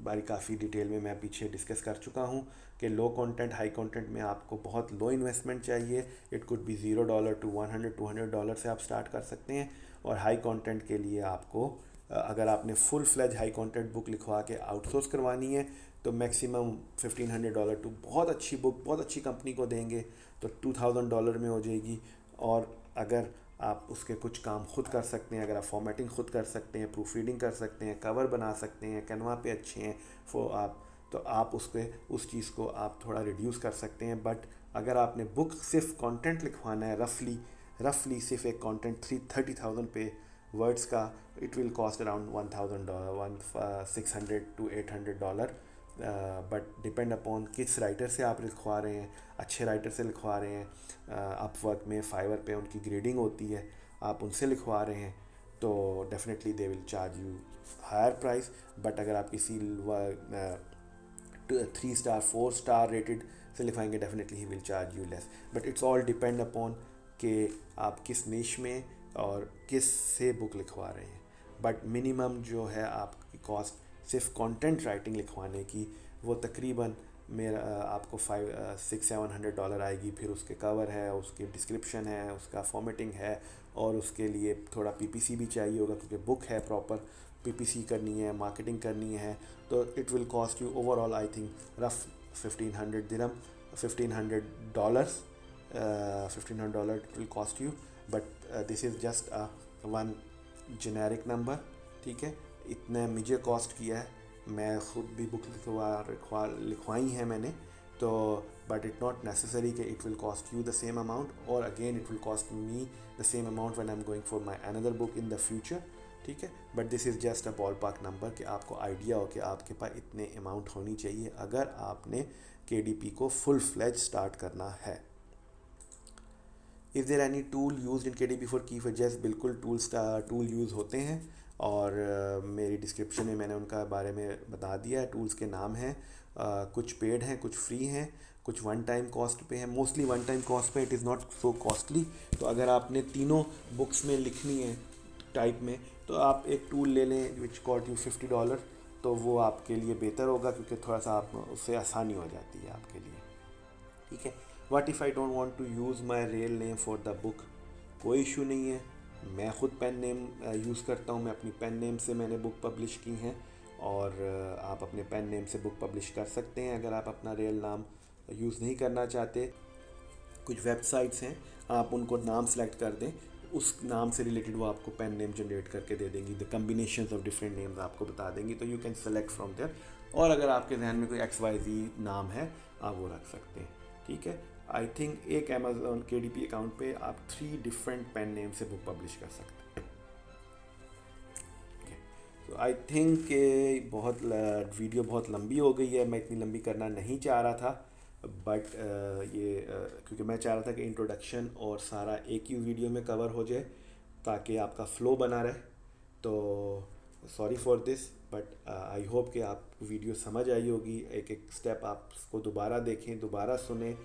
बारी काफ़ी डिटेल में मैं पीछे डिस्कस कर चुका हूँ कि लो कंटेंट, हाई कंटेंट में आपको बहुत लो इन्वेस्टमेंट चाहिए। इट कुड बी $0 to $100-200 से आप स्टार्ट कर सकते हैं। और हाई कंटेंट के लिए आपको अगर आपने full fledge high content book लिखवा के आउटसोर्स करवानी है तो मैक्सिमम $1,500 टू, बहुत अच्छी बुक बहुत अच्छी कंपनी को देंगे तो $2,000 में हो जाएगी। और अगर आप उसके कुछ काम खुद कर सकते हैं। अगर आप फॉर्मेटिंग खुद कर सकते हैं, प्रूफ रीडिंग कर सकते हैं, कवर बना सकते हैं, कैनवा पे अच्छे हैं आप, तो आप उस चीज़ को आप थोड़ा रिड्यूस कर सकते हैं। बट अगर आपने बुक सिर्फ कंटेंट लिखवाना है, रफली सिर्फ एक कंटेंट 30,000 पे वर्ड्स का, it will cost around $1,000, 600 to $800। But depend upon किस राइटर से आप लिखवा रहे हैं। अच्छे राइटर से लिखवा रहे हैं, अपवर्क में, फाइवर पे उनकी ग्रेडिंग होती है, आप उनसे लिखवा रहे हैं तो definitely they will charge you higher price. But अगर आप किसी 3 स्टार 4 स्टार रेटेड से लिखवाएंगे, definitely he will charge you less. But it's all depend upon कि आप किस निश में और किस से बुक लिखवा रहे हैं। बट मिनिमम जो है आपकी कॉस्ट सिर्फ कंटेंट राइटिंग लिखवाने की, वो तकरीबन मेरा आपको $500-700 आएगी। फिर उसके कवर है, उसकी डिस्क्रिप्शन है, उसका फॉर्मेटिंग है, और उसके लिए थोड़ा पीपीसी भी चाहिए होगा क्योंकि बुक है, प्रॉपर पीपीसी करनी है, मार्केटिंग करनी है। तो it will cost you overall I think rough 1500 dirham, $1,500, $1,500 it will cost you. But this is just one generic number, ठीक है। इतने मुझे कॉस्ट किया है, मैं ख़ुद भी बुक लिखवाई हैं मैंने, तो बट इट नॉट नेसेसरी कि it will cost you the same amount, और again it will cost me the same amount when I am going for my another book in the future, ठीक है। But this is just a ballpark number कि आपको idea हो कि आपके पास इतने amount होनी चाहिए अगर आपने KDP को फुल फ्लेज स्टार्ट करना है। Is there any tool use in KDP for key for? बिल्कुल टूल यूज़ होते हैं, और मेरी डिस्क्रिप्शन में मैंने उनका बारे में बता दिया है। टूल्स के नाम हैं, कुछ पेड हैं, कुछ फ्री हैं, कुछ वन टाइम कॉस्ट पे हैं। मोस्टली वन टाइम कॉस्ट पे, it is not so costly. तो अगर आपने तीनों बुक्स में लिखनी है टाइप में, तो आप एक टूल ले लें विच कॉस्ट यू $50, तो वो आपके लिए बेहतर होगा क्योंकि थोड़ा सा आप उससे आसानी हो जाती है आपके लिए, ठीक है। What if I don't want to use my real name for the book? कोई इशू नहीं है, मैं ख़ुद पेन नेम यूज़ करता हूँ। मैं अपनी पेन नेम से मैंने बुक पब्लिश की हैं, और आप अपने पेन नेम से बुक पब्लिश कर सकते हैं अगर आप अपना रियल नाम यूज़ नहीं करना चाहते। कुछ वेबसाइट्स हैं, आप उनको नाम सेलेक्ट कर दें, उस नाम से रिलेटेड वो आपको पेन नेम जनरेट करके दे देंगी। The combinations of different names आपको बता देंगी, तो you can select from there. और अगर आपके जहन में कोई XYZ नाम है, आप वो रख सकते हैं, ठीक है। आई थिंक एक अमेज़ॉन KDP अकाउंट पे आप 3 डिफरेंट पेन नेम से बुक पब्लिश कर सकते हैं। तो आई थिंक बहुत वीडियो बहुत लंबी हो गई है, मैं इतनी लंबी करना नहीं चाह रहा था, बट क्योंकि मैं चाह रहा था कि इंट्रोडक्शन और सारा एक ही वीडियो में कवर हो जाए ताकि आपका फ़्लो बना रहे। तो sorry for this, but I hope कि आप वीडियो समझ आई होगी। एक एक स्टेप आप उसको दोबारा देखें, दोबारा सुने,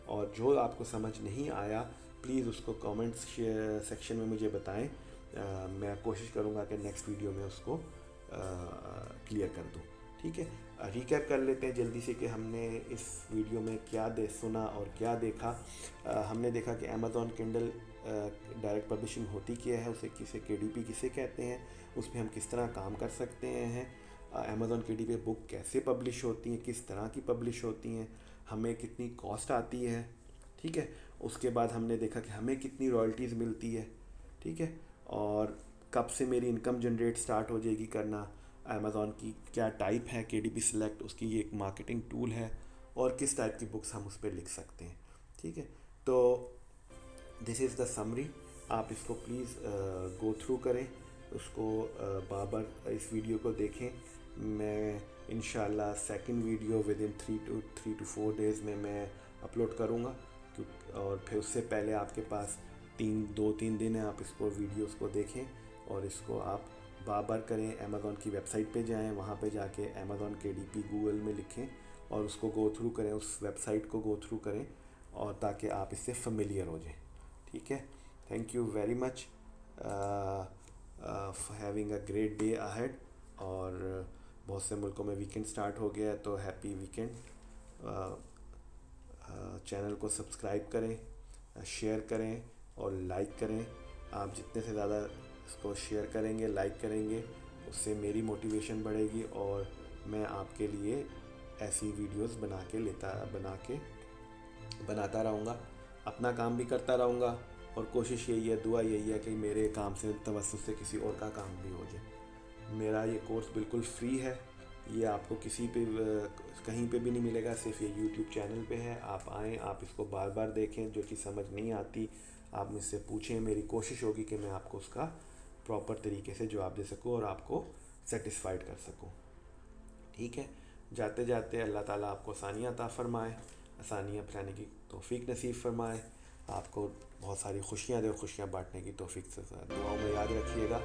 और जो आपको समझ नहीं आया प्लीज़ उसको कमेंट्स सेक्शन में मुझे बताएं। मैं कोशिश करूँगा कि नेक्स्ट वीडियो में उसको क्लियर कर दूँ, ठीक है। रिकैप कर लेते हैं जल्दी से कि हमने इस वीडियो में क्या सुना और क्या देखा। हमने देखा कि अमेज़ॉन किंडल डायरेक्ट पब्लिशिंग होती क्या है, उसे KDP किसे कहते हैं, उस पर हम किस तरह काम कर सकते हैं। अमेज़ॉन KDP बुक कैसे पब्लिश होती हैं, किस तरह की पब्लिश होती हैं, हमें कितनी कॉस्ट आती है, ठीक है। उसके बाद हमने देखा कि हमें कितनी रॉयल्टीज़ मिलती है, ठीक है, और कब से मेरी इनकम जनरेट स्टार्ट हो जाएगी करना। अमेज़ॉन की क्या टाइप है KDP सिलेक्ट, उसकी ये एक मार्केटिंग टूल है, और किस टाइप की बुक्स हम उस पर लिख सकते हैं, ठीक है। तो दिस इज़ द समरी, आप इसको प्लीज़ गो थ्रू करें, उसको बार इस वीडियो को देखें। मैं इंशाल्लाह second video with in 3 to 4 days में मैं अपलोड करूँगा, और फिर उससे पहले आपके पास 2-3 दिन है, आप इसको वीडियोस को देखें और इसको आप बार करें। अमेज़ॉन की वेबसाइट पे जाएं, वहाँ पे जाके अमेज़ॉन KDP गूगल में लिखें और उसको गो थ्रू करें, उस वेबसाइट को गो थ्रू करें, और ताकि आप इससे फेमिलियर हो जाएं, ठीक है। Thank you very much for having a great day ahead. और बहुत से मुल्कों में वीकेंड स्टार्ट हो गया है, तो हैप्पी वीकेंड। चैनल को सब्सक्राइब करें, शेयर करें और लाइक करें। आप जितने से ज़्यादा इसको शेयर करेंगे, लाइक करेंगे, उससे मेरी मोटिवेशन बढ़ेगी और मैं आपके लिए ऐसी वीडियोस बनाता रहूँगा, अपना काम भी करता रहूँगा और कोशिश यही है, दुआ यही है कि मेरे काम से तवज्जुह से किसी और का काम भी हो जाए। मेरा ये कोर्स बिल्कुल फ्री है, ये आपको किसी पे कहीं पे भी नहीं मिलेगा, सिर्फ ये यूट्यूब चैनल पे है। आप आएँ, आप इसको बार बार देखें, जो चीज़ समझ नहीं आती आप मुझसे पूछें, मेरी कोशिश होगी कि मैं आपको उसका प्रॉपर तरीके से जवाब दे सकूँ और आपको सेटिस्फाइड कर सकूँ। ठीक है, जाते जाते अल्लाह ताला आपको आसानियाँ अता फ़रमाए, आसानियाँ अपनाने की तौफ़ीक नसीब फ़रमाए, आपको बहुत सारी खुशियाँ दे और खुशियाँ बांटने की तौफ़ीक से दुआओं में याद रखिएगा।